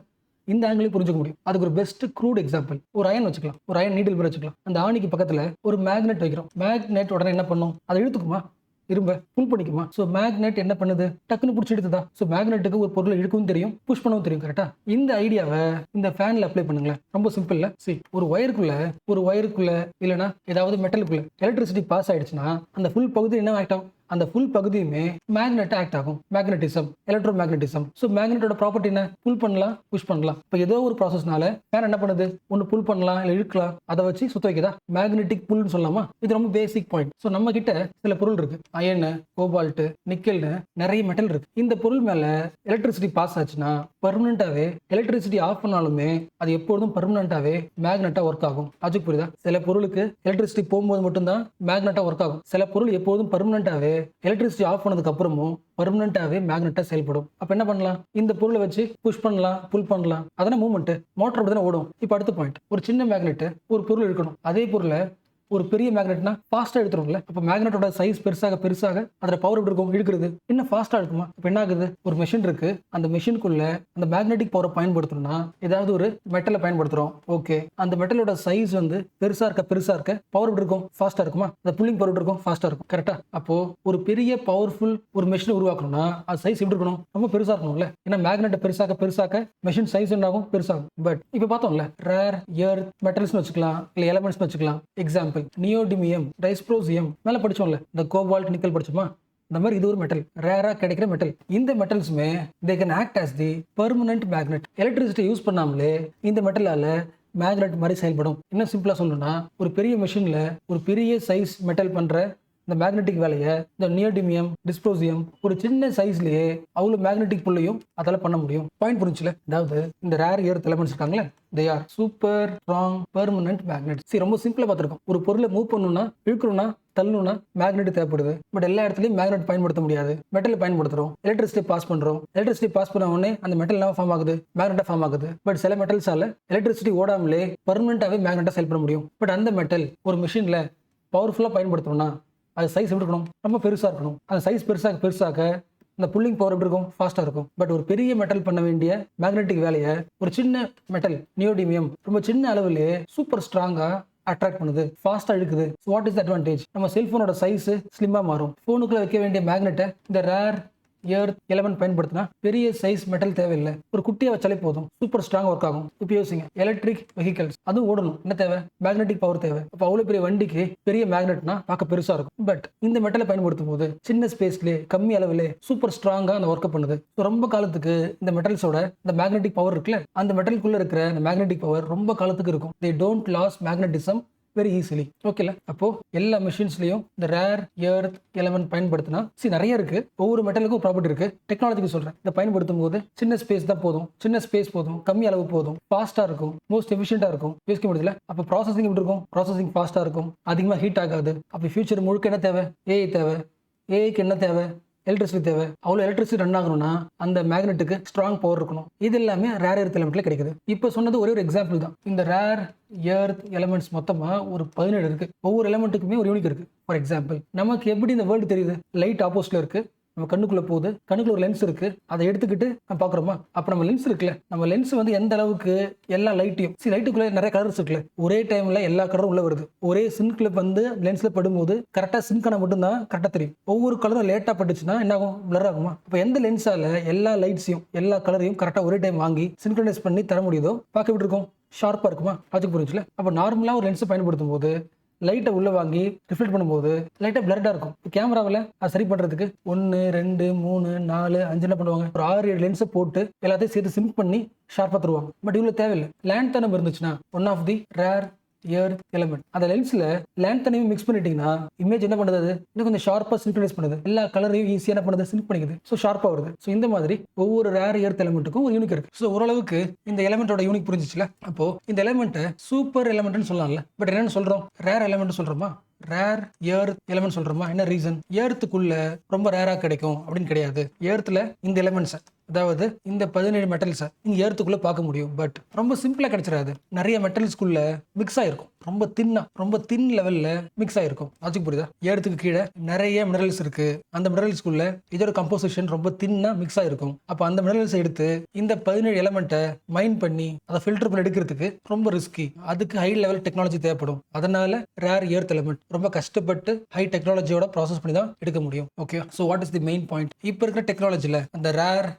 இந்த ஆங்கிலையும் புரிஞ்சுக்க முடியும். அதுக்கு ஒரு பெஸ்ட் க்ரூட் எக்ஸாம்பிள் ஒரு அயன் வச்சுக்கலாம். ஒரு அயன் நீடில் மாதிரி வச்சுக்கலாம். அந்த ஆணிக்கு பக்கத்துல ஒரு மேக்னெட் வைக்கிறோம். மேக்னெட் உடனே என்ன பண்ணும்? அதை இழுத்துக்குமா? இரும்ப புல் பண்ணிக்குமா? ஸோ மேக்னெட் என்ன பண்ணுது? டக்குன்னு பிடிச்சி எடுத்துதா? ஸோ மேக்னெட்டுக்கு ஒரு பொருளை இழுக்கவும் தெரியும், புஷ் பண்ணவும் தெரியும். கரெக்டா? இந்த ஐடியாவை இந்த ஃபேன்ல அப்ளை பண்ணுங்களேன். ரொம்ப சிம்பிள் இல்ல? ஒரு ஒயருக்குள்ள இல்லைன்னா ஏதாவது மெட்டலுக்குள்ள எலக்ட்ரிசிட்டி பாஸ் ஆயிடுச்சுன்னா அந்த ஃபுல் பகுதி என்ன ஆக்ட் ஆகும்? அந்த ஃபுல் பகுதியுமே மேக்னெட் ஆக்ட் ஆகும். Magnetism, electromagnetism. ஸோ மேக்னெட்டோட ப்ராப்பர்ட்டி என்ன? புல் பண்ணலாம், புஷ் பண்ணலாம். இப்போ ஏதோ ஒரு ப்ராசஸ்னால ஃபேன் என்ன பண்ணுது? ஒன்று புல் பண்ணலாம், இல்லை இழுக்கலாம், அதை வச்சு சுத்த வைக்குதா? மேக்னெட்டிக் புல்னு சொல்லலாமா? இது ரொம்ப பேசிக் பாயிண்ட். ஸோ நம்ம கிட்ட சில பொருள் இருக்கு, அயனு, கோபால்ட், நிக்கல்னு நிறைய மெட்டல் இருக்கு. இந்த பொருள் மேல எலக்ட்ரிசிட்டி பாஸ் ஆச்சுன்னா பர்மனண்டாவே எலக்ட்ரிசிட்டி ஆஃப் பண்ணாலுமே அது எப்பொழுதும் பர்மனண்டாவே மேக்னெட்டா ஒர்க் ஆகும். அதுக்கு புரியுதா? சில பொருளுக்கு எலக்ட்ரிசிட்டி போகும்போது மட்டும்தான் மேக்னெட்டா ஒர்க் ஆகும். சில பொருள் எப்போதும் பர்மனண்டாவே எலக்ட்ரிசிட்டி ஆஃப் பண்ணதுக்கு அப்புறமும் பர்மனண்டாவே மேக்னெட்டா செயல்படும். அப்ப என்ன பண்ணலாம்? இந்த பொருளை வச்சு புஷ் பண்ணலாம், புல் பண்ணலாம். அதான மூவ்மெண்ட். மோட்டர் அப்படிதானே ஓடும். இப்போ அடுத்த பாயிண்ட், ஒரு சின்ன மேக்னெட் ஒரு பொருள் இருக்கணும். அதே பொருளை ஒரு பெரிய மேக்னெட்னா ஃபாஸ்டா எடுத்துரும்ல. அப்ப மேக்னெட்டோட சைஸ் பெருசாக அதோட பவர் எப்படி இருக்கும்? இழுக்கிறது இன்னும் ஃபாஸ்டா இருக்குமா? இப்ப என்ன ஆகுது? ஒரு மெஷின் இருக்கு, அந்த மெஷினுக்குள்ள அந்த மேக்னெட்டிக் பவரை பயன்படுத்தணும்னா ஏதாவது ஒரு மெட்டலை பயன்படுத்துறோம். ஓகே, அந்த மெட்டலோட சைஸ் வந்து பெருசா இருக்க பவர் எப்படி இருக்கும்? ஃபாஸ்டா இருக்குமா? அந்த புல்லிங் பவர் இருக்கும், ஃபாஸ்டா இருக்கும். கரெக்டா? அப்போ ஒரு பெரிய பவர்ஃபுல் ஒரு மெஷினை உருவாக்கணும்னா அது சைஸ் எப்படி இருக்கணும்? ரொம்ப பெருசா இருக்கணும்ல. ஏன்னா மேக்னெட்டை பெருசாக்க மெஷின் சைஸ் என்ன ஆகும்? பெருசாகும். பட் இப்ப பார்த்தோம்ல, ரேர் எர்த் மெட்டல்ஸ் வச்சுக்கலாம், இல்ல எலமெண்ட்ஸ் வச்சுக்கலாம். எக்ஸாம்பிள் நியோடிமியம், டைஸ்ப்ரோசியம் மேல படிச்சோம்ல, இந்த கோபால்ட், நிக்கல் படிச்சோமா? இந்த மாதிரி இது ஒரு மெட்டல், ரேரா கிடைக்கிற மெட்டல். இந்த மெட்டல்ஸுமே they can act as the permanent magnet. Electricity use பண்ணாமலே இந்த மெட்டலால மேக்னெட் மாதிரி செயல்படும். இன்னும் சிம்பிளா சொல்லணும்னா, ஒரு பெரிய மெஷின்ல ஒரு பெரிய சைஸ் மெட்டல் பண்ற இந்த மேக்னெட்டிக் வேலையை இந்த நியோடிமியம், டிஸ்ப்ரோசியம் ஒரு சின்ன சைஸ்லயே அவ்வளவு மேக்னெட்டிக் புள்ளையும் அதால பண்ண முடியும். பாயிண்ட் புரிஞ்சுல? அதாவது இந்த ரேர் எர்த் எலமெண்ட்ஸ் இருக்காங்களே, they are super strong permanent magnets. ரொம்ப சிம்பிளா பார்த்துருக்கோம். ஒரு பொருளை மூவ் பண்ணணும்னா, இழுக்கணும்னா, தள்ளணும்னா மேக்னெட் தேவைப்படுது. பட் எல்லா இடத்துலையும் மேக்னெட் பயன்படுத்த முடியாது. மெட்டல் பயன்படுத்துறோம், எலக்ட்ரிசிட்டி பாஸ் பண்றோம். எலக்ட்ரிசிட்டி பாஸ் பண்ண உடனே அந்த மெட்டல் என்ன ஃபார்ம் ஆகுது? மேக்னெட்டா ஃபார்ம் ஆகுது. பட் சில மெட்டல்ஸால எலக்ட்ரிசிட்டி ஓடாமலே பர்மனெண்டாவே மேக்னெட்டா செயல்பட முடியும். பட் அந்த மெட்டல் ஒரு மிஷின்ல பவர்ஃபுல்லா பயன்படுத்தணும்னா அது சைஸ் எப்படி இருக்கணும்? ரொம்ப பெருசா இருக்கணும். அந்த சைஸ் பெருசாக இந்த புல்லிங் பவர் எப்படி இருக்கும்? ஃபாஸ்டா இருக்கும். பட் ஒரு பெரிய மெட்டல் பண்ண வேண்டிய மேக்னெட்டிக் வேலையை ஒரு சின்ன மெட்டல் நியோடிமியம் ரொம்ப சின்ன அளவுலயே சூப்பர் ஸ்ட்ராங்கா அட்ராக்ட் பண்ணுது, ஃபாஸ்டா இழுக்குது. What is advantage? நம்ம செல்போனோட சைஸ் ஸ்லிம்மா மாறும். போனுக்குள்ள வைக்க வேண்டிய மேக்னெட்டை இந்த ரேர் எர்த் எலமெண்ட் பயன்படுத்தினா பெரிய சைஸ் மெட்டல் தேவையில்லை, ஒரு குட்டியா வச்சாலே போதும், சூப்பர் ஸ்ட்ராங் ஒர்க் ஆகும். இப்போ யோசிங்க, எலக்ட்ரிக் வெஹிக்கல்ஸ் அதுவும் ஓடணும், என்ன தேவை? மேக்னெட்டிக் பவர் தேவை. அப்போ அவ்வளவு பெரிய வண்டிக்கு பெரிய மேக்னெட்னா பார்க்க பெருசா இருக்கும். பட் இந்த மெட்டலை பயன்படுத்தும் போது சின்ன ஸ்பேஸ்லேயே கம்மி அளவிலே சூப்பர் ஸ்ட்ராங்கா அந்த ஒர்க் பண்ணுது. ரொம்ப காலத்துக்கு இந்த மெட்டல்ஸோட இந்த மேக்னெட்டிக் பவர் இருக்குல்ல, அந்த மெட்டலுக்குள்ள இருக்கிற இந்த மேக்னெட்டிக் பவர் ரொம்ப காலத்துக்கு இருக்கும். They don't lose magnetism very easily. ஓகேல? அப்போ எல்லா மிஷின்ஸ்லயும் இந்த ரேர் எர்த் எலமெண்ட் பயன்படுத்தினா நிறைய இருக்கு. ஒவ்வொரு மெட்டலுக்கும் ப்ராப்பர்ட்டி இருக்கு. டெக்னாலஜிக்கு சொல்றேன். இதை பயன்படுத்தும் போது சின்ன ஸ்பேஸ் தான் போதும், கம்மி அளவு போதும், ஃபாஸ்டா இருக்கும், மோஸ்ட் எஃபிஷியன்டா இருக்கும். யோசிக்க முடியல? அப்போ ப்ராசஸிங் எப்படி இருக்கும்? ப்ராசஸிங் ஃபாஸ்டா இருக்கும், அதிகமாக ஹீட் ஆகாது. அப்போ ஃபியூச்சர் முழுக்க என்ன தேவை? ஏஐ தேவை. ஏஐக்கு என்ன தேவை? எலக்ட்ரிசிட்டி தேவை. அவ்வளோ எலக்ட்ரிசிட்டி ரன் ஆகணும்னா அந்த மேக்னெட்டுக்கு ஸ்ட்ராங் பவர் இருக்கணும். இது எல்லாமே ரேர் எர்த் எலமெண்ட்ல கிடைக்குது. இப்போ சொன்னது ஒரே ஒரு எக்ஸாம்பிள் தான். இந்த ரேர் எர்த் எலமெண்ட்ஸ் மொத்தமா ஒரு 17 இருக்கு. ஒவ்வொரு எலமெண்ட்டுக்குமே ஒரு யூனிக் இருக்கு. ஃபார் எக்ஸாம்பிள், நமக்கு எப்படி இந்த வேர்ல்டு தெரியுது? லைட் ஆப்போசிட்ல இருக்கு, நம்ம கண்ணுக்குள்ள போகுது, கண்ணுக்குள்ள ஒரு லென்ஸ் இருக்கு, அதை எடுத்துக்கிட்டு நம்ம பாக்குறோமா? அப்ப நம்ம லென்ஸ் இருக்குல்ல, நம்ம லென்ஸ் வந்து எந்த அளவுக்கு எல்லா லைட்டையும் லைட்டுக்குள்ள நிறைய கலர்ஸ் இருக்குல்ல, ஒரே டைம்ல எல்லா கலரும் உள்ள வருது. ஒரே சின்க்ல வந்து லென்ஸ்ல படும்போது கரெக்டா சின்கான மட்டும் தான் கரெக்டா தெரியும். ஒவ்வொரு கலரும் லேட்டா பட்டுச்சுன்னா என்ன ஆகும்? பிளர் ஆகுமா? அப்ப எந்த லென்ஸால எல்லா லைட்ஸையும் எல்லா கலரையும் கரெக்டா ஒரே டைம் வாங்கி சின்க்ரனைஸ் பண்ணி தர முடியுதோ பார்க்க எப்படி இருக்கும்? ஷார்ப்பா இருக்குமா? அதுக்கு புரிஞ்சுல? அப்ப நார்மலா ஒரு லென்ஸ் பயன்படுத்தும் போது லைட்டை உள்ள வாங்கி ரிஃப்ளெக்ட் பண்ணும்போது லைட்டா பிளர்டா இருக்கும். கேமராவில் அது சரி பண்றதுக்கு 1 2 3 4 5 என்ன பண்ணுவாங்க? ஒரு 6 7 லென்ஸை போட்டு எல்லாத்தையும் சேர்த்து சிங்க் பண்ணி ஷார்ப்பா தருவாங்க. பட் இவ்வளவு தேவையில்லை. லேண்ட் தனம் இருந்துச்சுன்னா one of the rare earth element. அந்த லென்ஸ்ல லேண்டனையும் மிக்ஸ் பண்ணிட்டீங்கன்னா இமேஜ் என்ன பண்ணுது, இன்னும் கொஞ்சம் ஷார்ப்பா சிங்க்ரனைஸ் பண்ணுது, எல்லா கலரையும் ஈஸியா என்ன பண்ணுது, சிங்க் பண்ணிக்குது. ஸோ ஷார்ப்பா வருது. ஸோ இந்த மாதிரி ஒவ்வொரு ரேர் எர்த் எலமெண்ட்டுக்கும் ஒரு யூனிக் இருக்கு. ஸோ ஓரளவுக்கு இந்த எலமெண்டோட யூனிக் புரிஞ்சிச்சுல. அப்போ இந்த எலமெண்ட்டை சூப்பர் எலமெண்ட்னு சொல்லலாம்ல. பட் என்னன்னு சொல்றோம், ரேர் எலமெண்ட் சொல்றோமா, ரேர் எர்த் எலமெண்ட் சொல்றோமா. என்ன ரீசன், எர்த்துக்குள்ள ரொம்ப ரேரா கிடைக்கும் அப்படின்னு கிடையாது. எர்த்ல இந்த எலமெண்ட்ஸ், அதாவது இந்த 17 மெட்டல்ஸை நீங்க எர்த்துக்குள்ள பார்க்க முடியும். பட் ரொம்ப சிம்பிளா கிடைச்சிடாது. நிறைய மெட்டல்ஸ்குள்ள மிக்ஸ் ஆயிருக்கும், ரொம்ப தின் லெவல்ல மிக்ஸ் ஆயிருக்கும். லாஜிக் புரியுதா? எர்த்துக்கு கீழே நிறைய மினரல்ஸ் இருக்கு. அந்த மினரல்ஸ்குள்ள இதோட கம்போசிஷன் ரொம்ப தின்னா மிக்ஸ் ஆயிருக்கும். அப்ப அந்த மினரல்ஸ் எடுத்து இந்த 17 எலமெண்ட்டை மைன் பண்ணி அதை ஃபில்டர் பண்ணி எடுக்கிறதுக்கு ரொம்ப ரிஸ்கி. அதுக்கு ஹை லெவல் டெக்னாலஜி தேவைப்படும். அதனால ரேர் எர்த் எலமெண்ட் ரொம்ப கஷ்டப்பட்டு ஹை டெக்னாலஜியோட ப்ராசஸ் பண்ணி தான் எடுக்க முடியும். Okay, so what is the main point? இப்போ இருக்கிற டெக்னாலஜியில் அந்த ரேர்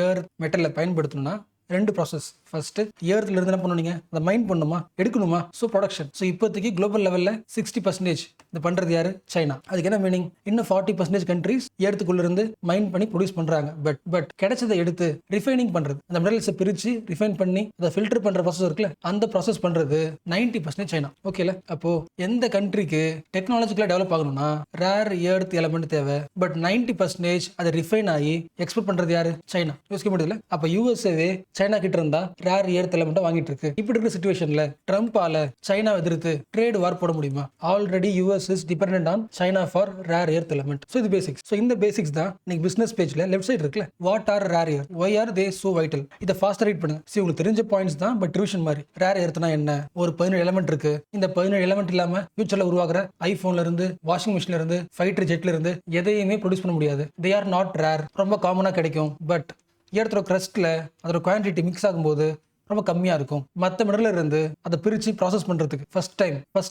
எர்த் மெட்டலை பயன்படுத்தணும்னா 2 ப்ராசஸ். ஃபர்ஸ்ட் எர்த்ல இருந்து என்ன பண்ணுவீங்க, அதை மைன் பண்ணுமா, எடுக்கணுமா. So production. ஸோ இப்போதைக்கு குளோபல் லெவலில் 60% இது பண்றது யாரு, சைனா. அதுக்கு என்ன மீனிங், இன்னும் 40% கண்ட்ரீஸ் எர்த்துக்குள்ள இருந்து மைன் பண்ணி ப்ரொடியூஸ் பண்றாங்க. பட் கிடைச்சதை எடுத்து ரிஃபைனிங் பண்றது, அந்த மினரல்ஸை பிரிச்சு ரிஃபைன் பண்ணி அதை ஃபில்டர் பண்ற ப்ராசஸ் இருக்குல்ல, அந்த ப்ராசஸ் பண்றது 90% சைனா. ஓகேல. அப்போ எந்த கண்ட்ரிக்கு டெக்னாலஜிக்கலா டெவலப் ஆகணும்னா ரேர் எர்த் எலமெண்ட் தேவை. பட் 90% அதை ரிஃபைன் ஆகி எக்ஸ்போர்ட் பண்றது யாரு, சைனா. யோசிக்க முடியல. அப்ப யூஎஸ்ஏவே சைனா கிட்ட இருந்தா ரேர் எர்த் எலமெண்ட் வாங்கிட்டு இருக்கு. இப்படி இருக்கிற சிச்சுவேஷன்ல ட்ரம்பால சைனா எதிர்த்து ட்ரேட் வார் போட முடியுமா? Already US is dependent on China for rare earth element. So இது பேசிக்ஸ். ஸோ இந்த பேசிக்ஸ் தான் நீங்க பிசினஸ் பேஜ்ல லெஃப்ட் சைடு இருக்குல்ல, what are rare earth, why are they so vital. இதை ஃபாஸ்டா ரீட் பண்ணுங்க. சரி, உங்களுக்கு தெரிஞ்ச பாயிண்ட்ஸ் தான், பட் ரிவிஷன் மாதிரி. ரேர் எர்த்னா என்ன, ஒரு 17 எலமெண்ட் இருக்கு. இந்த 17 எலமெண்ட் இல்லாம ஃபியூச்சர்ல உருவாக்குற ஐபோன்ல இருந்து வாஷிங் மிஷின்ல இருந்து ஃபைட்டர் ஜெட்ல இருந்து எதையுமே ப்ரொடியூஸ் பண்ண முடியாது. They are not rare. ரொம்ப காமனா கிடைக்கும். பட் எர்த்தோட கிரஸ்ட்ல அதோட குவான்டிட்டி மிக்ஸ் ஆகும்போது ரொம்ப கம்மியா இருக்கும். மற்ற மினரல்ல இருந்து அதை பிரிச்சு ப்ராசஸ் பண்றதுக்கு ஃபர்ஸ்ட்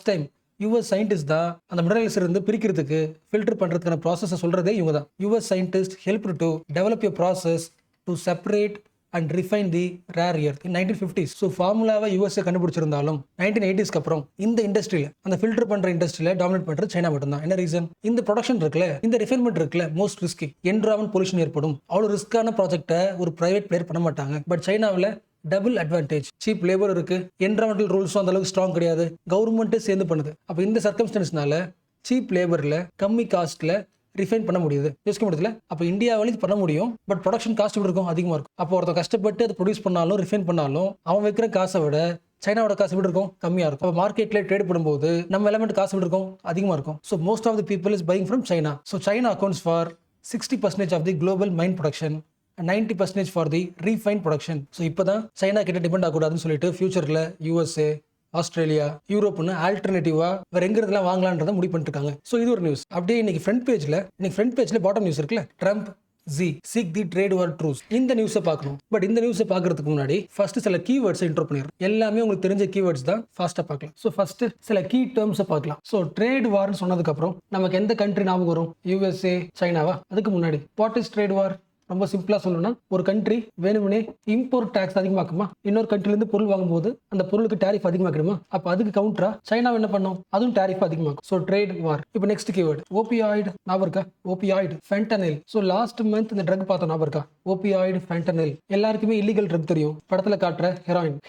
டைம் யூஎஸ் சயின்டிஸ்ட் தான் அந்த மினரல்ஸ் இருந்து பிரிக்கிறதுக்கு ஃபில்டர் பண்றதுக்கான ப்ராசஸை சொல்றதே இவங்க தான். US scientist help to develop a process to separate and refine the rare earth in 1950s. So ஃபார்முலாவை யூஎஸ்ஏ கண்டுபிடிச்சிருந்தாலும் 1980s அப்புறம் இந்த இண்டஸ்ட்ரியில, அந்த ஃபில்டர் பண்ற இண்டஸ்ட்ரியில டாமினேட் பண்றது சைனா மட்டும் தான். என்ன ரீசன், இந்த ப்ரொடக்ஷன் இருக்குல்ல, இந்த ரிஃபைன்மெண்ட் இருக்குல்ல, மோஸ்ட் ரிஸ்கி. என்விரான்மெண்ட் பொல்யூஷன் ஏற்படும். அவ்வளவு ரிஸ்கான ப்ராஜெக்ட்டை ஒரு பிரைவேட் பிளேயர் பண்ண மாட்டாங்க. பட் சைனாவில் டபுள் அட்வான்டேஜ், சீப் லேபர் இருக்கு, என்விரான்மெண்டல் ரூல்ஸும் அந்த அளவுக்கு ஸ்ட்ராங் கிடையாது, கவர்மெண்ட்டே சேர்ந்து பண்ணுது. அப்போ இந்த சர்க்கம்ஸ்டன்ஸ்னால சீப் லேபர்ல கம்மி காஸ்ட்ல ரிஃபைன் பண்ண முடியுது. யோசிக்க முடியல. அப்போ இந்தியாவில பண்ண முடியும். பட் ப்ரொடக்ஷன் காஸ்ட் இருக்கும், அதிகமாக இருக்கும். அப்போ ஒருத்தர் கஷ்டப்பட்டு அதை ப்ரொடியூஸ் பண்ணாலும் ரிஃபைன் பண்ணாலும் அவன் வைக்கிற காசை விட சைனாவோட காசு எப்படி இருக்கும், கம்மியா இருக்கும். அப்போ மார்க்கெட்ல ட்ரேட் பண்ணும்போது நம்ம எலமெண்ட் காசு எப்படி இருக்கும், அதிகமாக இருக்கும். So most of the people is buying from China. So China accounts for 60% of the global mine production, 90% for the refine production. So இப்போ தான் சைனா கிட்ட டிபெண்ட் ஆகக்கூடாதுன்னு சொல்லிட்டு ஃபியூச்சரில் யூஎஸ்ஏ, ஆஸ்திரேலியா, யூரோப்னு ஆல்டர்னேட்டிவா வேற எங்க இதெல்லாம் வாங்கலான்றதை முடிவு பண்ணிட்டு இருக்காங்க. ஸோ இது ஒரு நியூஸ். அப்படியே இன்னைக்கு ஃப்ரண்ட் பேஜ்ல பாட்டம் நியூஸ் இருக்குல்ல, Trump seek the trade war truce. இந்த நியூஸை பார்க்கணும். பட் இந்த நியூஸை பார்க்கறதுக்கு முன்னாடி ஃபர்ஸ்ட் சில கீவேர்ட்ஸ் இன்ட்ரோ பண்ணிடுறோம். எல்லாமே உங்களுக்கு தெரிஞ்ச கீவேர்ட்ஸ் தான், ஃபாஸ்ட்டாக பார்க்கலாம். ஸோ ஃபர்ஸ்ட் சில கீ டேர்ம்ஸை பார்க்கலாம். ஸோ ட்ரேட் வார்னு சொன்னதுக்கு அப்புறம் நமக்கு எந்த கண்ட்ரி ஞாபகம் வரும், யூஎஸ்ஏ, சைனாவா? அதுக்கு முன்னாடி வாட் இஸ் ட்ரேட் வார்? ரொம்ப சிம்பிளா சொல்லணும்னா, ஒரு கண்ட்ரி வேணும்னே இம்போர்ட் டாக்ஸ் அதிகமாக்குமா, இன்னொரு கண்ட்ரில இருந்து பொருள் வாங்கும்போது அந்த பொருளுக்கு டாரிஃப் அதிகமாக்கிடுமா, அப்ப அதுக்கு கவுண்டரா சைனா என்ன பண்ணும், அதுவும் டாரிஃப் அதிகமாக்கும். So trade war. இப்போ நெக்ஸ்ட் கீவேர்டு ஓபியாய்டு. ஞாபகம் இருக்கா? Opioid, fentanyl. So last month இந்த ட்ரக் பார்த்தோம், ஞாபகம் இருக்கா? Opioid, fentanyl. எல்லாருக்குமே இல்லீகல் ட்ரக் தெரியும். படத்துல காட்டுற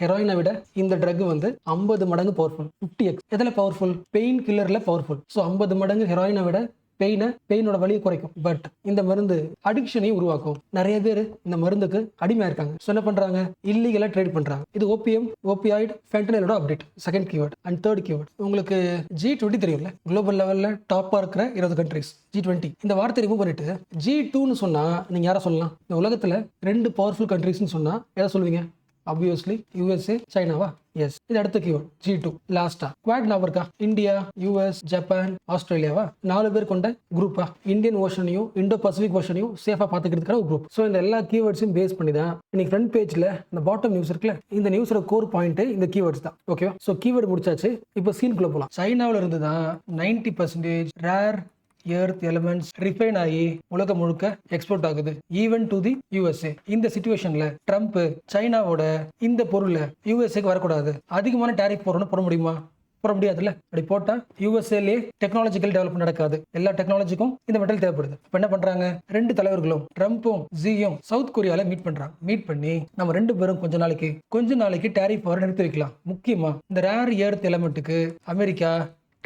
ஹெராயினை விட இந்த ட்ரக் வந்து 50 மடங்கு பவர்ஃபுல். 50x. எதுல பவர்ஃபுல்? பெயின் கில்லர்ல பவர்ஃபுல். ஸோ 50 மடங்கு ஹெராயினை விட பெயினோட வலியை குறைக்கும். பட் இந்த மருந்து அடிக்ஷனையும் உருவாக்கும். நிறைய பேர் இந்த மருந்துக்கு அடிமையா இருக்காங்க. ஸோ என்ன பண்றாங்க, இல்லீகலா ட்ரேட் பண்றாங்க. இது ஓபியாய்டு, ஃபென்டனிலோட update. Second keyword. And third keyword, உங்களுக்கு G20 தெரியும்ல, குளோபல் லெவல்ல டாப்பா இருக்கிற 20 கண்ட்ரிஸ் G20. இந்த வார்த்தை ரிமூவ் பண்ணிட்டு G2ன்னு சொன்னா நீங்க யாரை சொல்லலாம்? இந்த உலகத்துல 2 பவர்ஃபுல் கண்ட்ரிஸ்ன்னு சொன்னா எதை சொல்லுவீங்க? ஆப்வியஸ்லி யூஎஸ்ஏ, சைனாவா? எஸ். இது அடுத்த கீவேர்ட் G2. லாஸ்டா குவாட் ஞாபகம் இருக்கா? India, US, Japan, ஆஸ்திரேலியாவா? 4 பேர் கொண்ட குரூப்பா. இந்தியன் ஓஷனையும் இந்தோ பசிபிக் ஓஷனையும் சேஃபா பாத்துக்கிறதுக்கான ஒரு குரூப். ஸோ இந்த எல்லா கீவேர்ட்ஸையும் பேஸ் பண்ணி தான் இன்னைக்கு ஃப்ரண்ட் பேஜ்ல இந்த பாட்டம் நியூஸ் இருக்குல்ல, இந்த நியூஸோட கோர் பாயிண்ட் இந்த கீவேர்ட்ஸ் தான். ஓகேவா? ஸோ கீவேர்டு முடிச்சாச்சு. இப்போ சீன்குள்ள போகலாம். சைனாவில் இருந்து தான் 90% ரேர் எர்த் எலிமெண்ட்ஸ் ரிஃபைன் ஆகி உலகம் முழுக்க எக்ஸ்போர்ட் ஆகுது, ஈவன் டு தி யூஎஸ்ஏ. இந்த சிச்சுவேஷன்ல ட்ரம்ப் சைனாவோட இந்த பொருளை யூஎஸ்ஏக்கு வரக்கூடாது, அதிகமான டாரிஃப் போட முடியுமா? போட முடியாதுல்ல. அப்படி போட்டா யூஎஸ்ஏலே டெக்னாலஜிக்கல் டெவலப்மெண்ட் நடக்காது. எல்லா டெக்னாலஜிக்கும் இந்த மெட்டல் தேவைப்படுது. இப்போ என்ன பண்றாங்க, 2 தலைவர்களும் ட்ரம்ப்பும் ஜியும் சவுத் கொரியால மீட் பண்றாங்க. மீட் பண்ணி நம்ம 2 பேரும் கொஞ்ச நாளைக்கு டேரிஃப் வர நிறுத்தி வைக்கலாம். முக்கியமா இந்த ரேர் எர்த் எலமெண்ட்டுக்கு அமெரிக்கா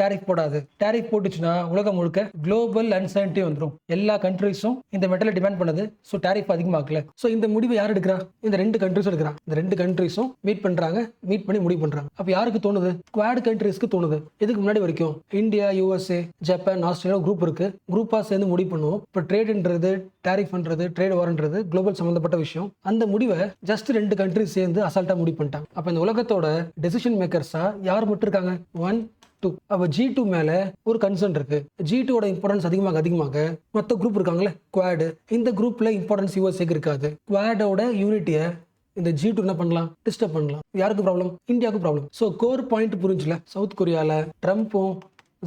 டேரிஃப் போடாது. டேரிஃப் போட்டுச்சுன்னா உலகம் முழுக்க குளோபல் அன்சர்டனிட்டி வந்துடும். எல்லா கண்ட்ரீஸும் இந்த மெட்டலை டிமாண்ட் பண்ணுது. ஸோ டேரிஃப் அதிகமாக்கல. ஸோ இந்த முடிவை யார் எடுக்கிறா, இந்த 2 கண்ட்ரீஸும் எடுக்கிறா. இந்த 2 கண்ட்ரீஸும் மீட் பண்றாங்க. மீட் பண்ணி முடிவு பண்றாங்க. அப்போ யாருக்கு தோணுது, குவாட் கண்ட்ரீஸ்க்கு தோணுது. இதுக்கு முன்னாடி வரைக்கும் India, USA, Japan, Australia group இருக்கு. குரூப்பா சேர்ந்து முடிவு பண்ணுவோம். இப்போ ட்ரேடுன்றது, டேரிஃப்ன்றது, ட்ரேட் வார்ன்றது குளோபல் சம்பந்தப்பட்ட விஷயம். அந்த முடிவை ஜஸ்ட் 2 கண்ட்ரீஸ் சேர்ந்து அசால்ட்டா முடிவு பண்ணிட்டாங்க. அப்போ இந்த உலகத்தோட டெசிஷன் மேக்கர்ஸா யார் மட்டும் இருக்காங்க, 1 2. அப்ப G2 மேல ஒரு கன்சர்ன் இருக்கு. G2 ஓட இம்பார்ட்டன்ஸ் அதிகமாக மொத்த குரூப் இருக்காங்களே குவாட், இந்த குரூப்ல இம்பார்ட்டன்ஸ் யூஎஸ்ஏக்கு இருக்காது. குவாடோட யூனிட்டியை இந்த G2 என்ன பண்ணலாம், டிஸ்டர்ப் பண்ணலாம். யாருக்கு ப்ராப்ளம், இந்தியாவுக்கு ப்ராப்ளம். ஸோ கோர் பாயிண்ட் புரிஞ்சுல. சவுத் கொரியால ட்ரம்ப்பும்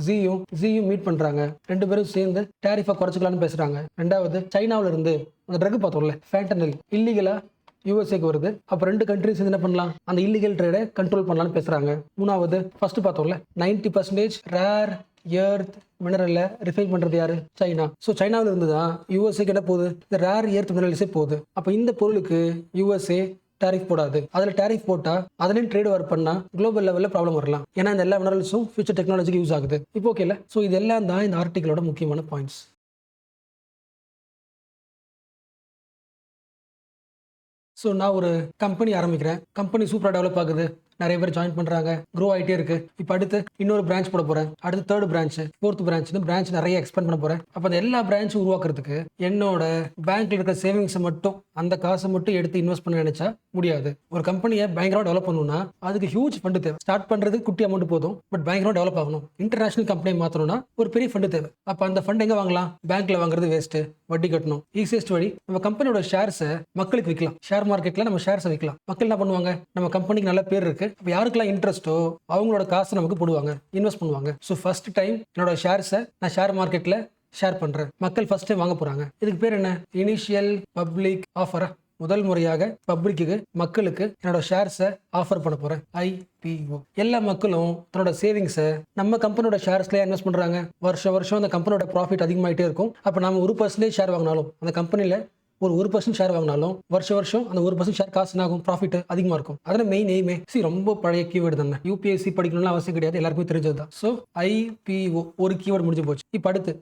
ஜியும் மீட் பண்றாங்க. 2 பேரும் சேர்ந்து டேரிஃபை குறைச்சிக்கலாம்னு பேசுறாங்க. 2வது சைனாவில இருந்து அந்த ட்ரக் பார்த்தோம்ல ஃபேண்டனில் இல்லீகலா யூஎஸ்ஏக்கு வருது. அப்போ 2 கண்ட்ரிஸ் என்ன பண்ணலாம், அந்த இல்லீகல் ட்ரேடை கண்ட்ரோல் பண்ணலாம்னு பேசுறாங்க. 3வது ஃபர்ஸ்ட் பார்த்தோம்ல 90% ரேர் எர்த் மினரலை ரிஃபைன் பண்றது யாரு, சைனா. ஸோ சைனாவில் இருந்து தான் யூஎஸ்ஏக்கு என்ன போகுது, இந்த ரேர் எர்த் மினரல்ஸே போகுது. அப்போ இந்த பொருளுக்கு யூஎஸ்ஏ டேரிஃப் போடாது. அதில் டேரிஃப் போட்டா அதுலேயும் ட்ரேட் ஒர்க் பண்ணா குளோபல் லெவலில் ப்ராப்ளம் வரலாம். ஏன்னா இந்த எல்லா மினரல்ஸும் ஃபியூச்சர் டெக்னாலஜிக்கு யூஸ் ஆகுது. இப்போ ஓகேல. ஸோ இதெல்லாம் தான் இந்த ஆர்டிகளோட முக்கியமான பாயிண்ட்ஸ். ஸோ நான் ஒரு கம்பெனி ஆரம்பிக்கிறேன். கம்பெனி சூப்பராக டெவலப் ஆகுது. நிறைய பேர் ஜாயின் பண்ணுறாங்க. க்ரோ ஆகிட்டே இருக்கு. இப்போ அடுத்து இன்னொரு பிரான்ச் போட போகிறேன். அடுத்து 3rd பிரான்ச், 4th பிரான்ச் நிறைய எக்ஸ்பேண்ட் பண்ண போகிறேன். அப்போ அந்த எல்லா பிரான்ச்சும் உருவாக்குறதுக்கு என்னோட பேங்க்ல இருக்க சேவிங்ஸை மட்டும், அந்த காசை மட்டும் எடுத்து இன்வெஸ்ட் பண்ண நினைச்சா முடியாது. ஒரு கம்பெனியை பயங்கரமாக டெவலப் பண்ணணும்னா அதுக்கு ஹியூஜ் ஃபண்டு தேவை. ஸ்டார்ட் பண்ணுறதுக்கு குட்டி அமௌண்ட் போதும், பட் பயங்கரமாக டெவலப் ஆகணும். இன்டர்நேஷனல் கம்பெனி மாற்றணும்னா ஒரு பெரிய ஃபண்டு தேவை. அப்போ அந்த ஃபண்ட் எங்கே வாங்கலாம், பேங்க்ல வாங்குறது வேஸ்ட்டு, வட்டி கட்டணும். ஈஸியஸ்ட் வழி நம்ம கம்பெனியோட ஷேர்ஸை மக்களுக்கு விற்கலாம். ஷேர் மார்க்கெட்டில் நம்ம ஷேர்ஸை விற்கலாம். மக்கள் என்ன பண்ணுவாங்க, நம்ம கம்பெனிக்கு நல்ல பேர் இருக்கு, அப்போ யாருக்கெல்லாம் இன்ட்ரெஸ்ட்டோ அவங்களோட காசை நமக்கு போடுவாங்க, இன்வெஸ்ட் பண்ணுவாங்க. ஸோ ஃபர்ஸ்ட் டைம் என்னோட ஷேர்ஸை நான் ஷேர் மார்க்கெட்டில் ஷேர் பண்ணுறேன். மக்கள் ஃபர்ஸ்ட் டைம் வாங்க போகிறாங்க. இதுக்கு பேர் என்ன, இனிஷியல் பப்ளிக் ஆஃபரா. முதல் முறையாக பப்ளிக்கு, மக்களுக்கு என்னோட ஷேர்ஸை ஆஃபர் பண்ண போகிறேன், IPO. எல்லா மக்களும் தன்னோட சேவிங்ஸை நம்ம கம்பெனியோட ஷேர்ஸ்லேயே இன்வெஸ்ட் பண்ணுறாங்க. வருஷம் அந்த கம்பெனியோட ப்ராஃபிட் அதிகமாகிட்டே இருக்கும். அப்போ நம்ம 1% ஷேர் வாங்கினாலும், அந்த கம்பெனியில் ஒரு 1% ஷேர் வாங்கினாலும் வருஷம் அந்த 1% ஷேர் காசு ஆகும், ப்ராஃபிட் அதிகமாக இருக்கும். அதில் மெயின் எய்மே ரொம்ப பழைய கீவேர்டு தானே. UPSC படிக்கணும்னு அவசியம் கிடையாது, எல்லாருக்குமே தெரிஞ்சது தான். ஸோ IPO ஒரு கீவேர்டு முடிஞ்சு போச்சு. இப்போ அடுத்து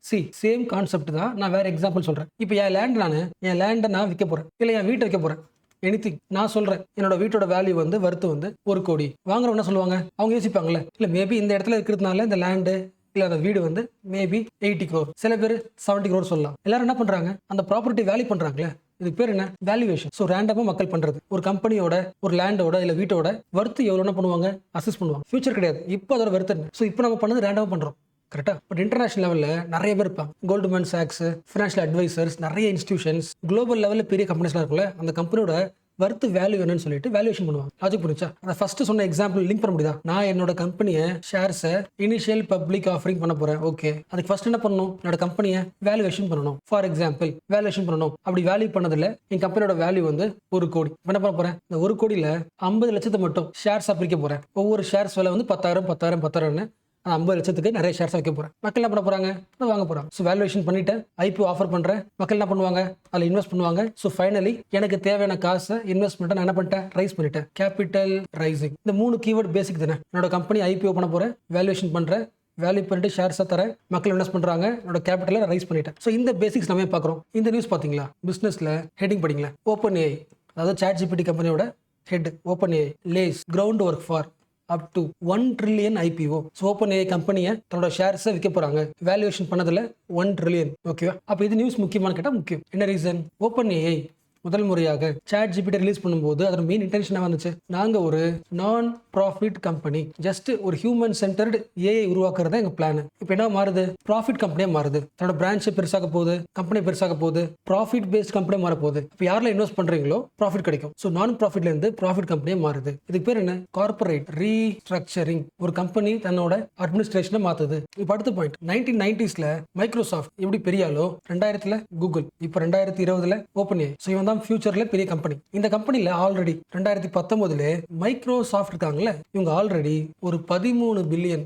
சேம் கான்செப்ட் தான். நான் வேற எக்ஸாம்பிள் சொல்கிறேன். இப்போ என் லேண்டை நான் விற்க போகிறேன், இல்லை என் வீட்டை விற்க போகிறேன். எனிதிங் நான் சொல்கிறேன், என்னோட வீட்டோட வேல்யூ வந்து வர்த்து வந்து 1 கோடி. வாங்குறவங்க என்ன சொல்லுவாங்க, அவங்க யோசிப்பாங்கல்ல, இல்லை மேபி இந்த இடத்துல இருக்கிறதுனால இந்த லேண்டு இல்லை அந்த வீடு வந்து மேபி 80 crore, சில பேர் 70 crore சொல்லலாம். எல்லாரும் என்ன பண்றாங்க, அந்த ப்ராப்பர்ட்டி வேல்யூ பண்றாங்களே, இதுக்கு பேர் என்ன, வேல்யூவேஷன். ஸோ ரேண்டமா மக்கள் பண்றது. ஒரு கம்பெனியோட, ஒரு லேண்டோட இல்லை வீட்டோட வர்த்து எவ்வளோ என்ன பண்ணுவாங்க, அசஸ் பண்ணுவாங்க. ஃபியூச்சர் கிடையாது, இப்போ அதோட வர்த்து என்ன. ஸோ இப்போ நம்ம பண்ணது ரேண்டமா பண்றோம், கரெக்டா. பட் இன்டர்நேஷனல் லெவலில் நிறைய பேர் இருப்பாங்க. கோல்ட்மேன் சாக்ஸ், ஃபினான்ஷியல் அட்வைசர்ஸ், நிறைய இன்ஸ்டிடியூஷன்ஸ், குளோபல் லெவலில் பெரிய கம்பெனிஸ்லாம் இருக்குல்ல, அந்த கம்பெனியோட வர்த்து வேல்யூ என்னன்னு சொல்லிட்டு வேல்யூஷன் பண்ணுவாங்க. லாஜிக் புரிஞ்சா? அந்த ஃபர்ஸ்ட் சொன்ன எக்ஸாம்பிள் லிங்க் பண்ண முடியுதா? நான் என்னோட கம்பெனியை ஷேர்ஸை இனிஷியல் பப்ளிக் ஆஃபரிங் பண்ண போறேன். ஓகே, அதுக்கு ஃபர்ஸ்ட் என்ன பண்ணணும், என்னோட கம்பெனியை வேல்யூவேஷன் பண்ணணும். ஃபார் எக்ஸாம்பிள் வேல்யூவேஷன் பண்ணணும். அப்படி வேல்யூ பண்ணதுல என் கம்பெனியோட வேல்யூ வந்து 1 கோடி. என்ன பண்ண போறேன், இந்த 1 கோடியில 50 லட்சத்தை மட்டும் ஷேர்ஸ் பிரிக்க போறேன். ஒவ்வொரு ஷேர்ஸ் விலை வந்து 10,000 50 லட்சத்துக்கு நிறைய ஷேர்ஸ் வைக்க போறேன். மக்கள் என்ன பண்ண போறாங்க, வாங்க போறாங்க. ஸோ வேல்யூவேஷன் பண்ணிட்டு IPO ஆஃபர் பண்றேன். மக்கள் என்ன பண்ணுவாங்க, அதில் இன்வெஸ்ட் பண்ணுவாங்க. ஸோ ஃபைனலி எனக்கு தேவையான காசை இன்வெஸ்ட்மெண்ட் நான் என்ன பண்ணிட்டேன், ரைஸ் பண்ணிட்டேன். Capital raising. இந்த 3 கீவேர்ட் பேசிக் தானே. என்னோட கம்பெனி IPO பண்ண போறேன், வேல்யூவேஷன் பண்றேன், வேல்யூ பண்ணிட்டு ஷேர்ஸை தரேன், மக்கள் இன்வெஸ்ட் பண்றாங்க, என்னோட கேபிட்டலை ரைஸ் பண்ணிட்டேன். ஸோ இந்த பேசிக்ஸ் நம்ம பார்க்குறோம். இந்த நியூஸ் பார்த்தீங்களா, பிசினஸ்ல ஹெட்டிங் படிங்களா, OpenAI, அதாவது ChatGPT கம்பெனியோட head OpenAI lays ground work for up to 1 trillion IPO. So OpenAI கம்பெனியை தன்னோட ஷேர்ஸை விற்க போறாங்க. வேல்யூவேஷன் பண்ணதுல 1 trillion. ஓகேவா? அப்போ இது நியூஸ் முக்கியமானு கேட்டால் முக்கியம். என்ன ரீசன், OpenAI முதல் முறையாக ChatGPT ரிலீஸ் பண்ணும்போது அதோட மெயின் இன்டென்ஷனாக வந்துச்சு, நாங்கள் ஒரு நான் ப்ராஃபிட் கம்பெனி, ஜஸ்ட் ஒரு ஹியூமன் சென்டர்டு AI உருவாக்குறது எங்கள் பிளான். இப்போ என்ன மாறுது, ப்ராஃபிட் கம்பெனியாக மாறுது. தன்னோட பிரான்ச்சை பெருசாக போகுது, கம்பெனி பெருசாக போகுது, ப்ராஃபிட் பேஸ்ட் கம்பெனியாக மாற போகுது. இப்போ யாரில் இன்வெஸ்ட் பண்ணுறீங்களோ ப்ராஃபிட் கிடைக்கும். ஸோ நான் ப்ராஃபிட்லேருந்து ப்ராஃபிட் கம்பெனியாக மாறுது. இதுக்கு பேர் என்ன, கார்பரேட் ரீஸ்ட்ரக்சரிங். ஒரு கம்பெனி தன்னோட அட்மினிஸ்ட்ரேஷனை மாற்றுது. இப்போ அடுத்த பாயிண்ட், 1990s மைக்ரோசாஃப்ட் எப்படி பெரியாலோ 2000 கூகுள், இப்போ 2020 OpenAI. ஸோ இவன் தான் வரலாம் ஃபியூச்சர்ல பெரிய கம்பெனி. இந்த கம்பெனில ஆல்ரெடி 2019 மைக்ரோசாஃப்ட் இருக்காங்கல்ல, இவங்க ஆல்ரெடி ஒரு $13 பில்லியன்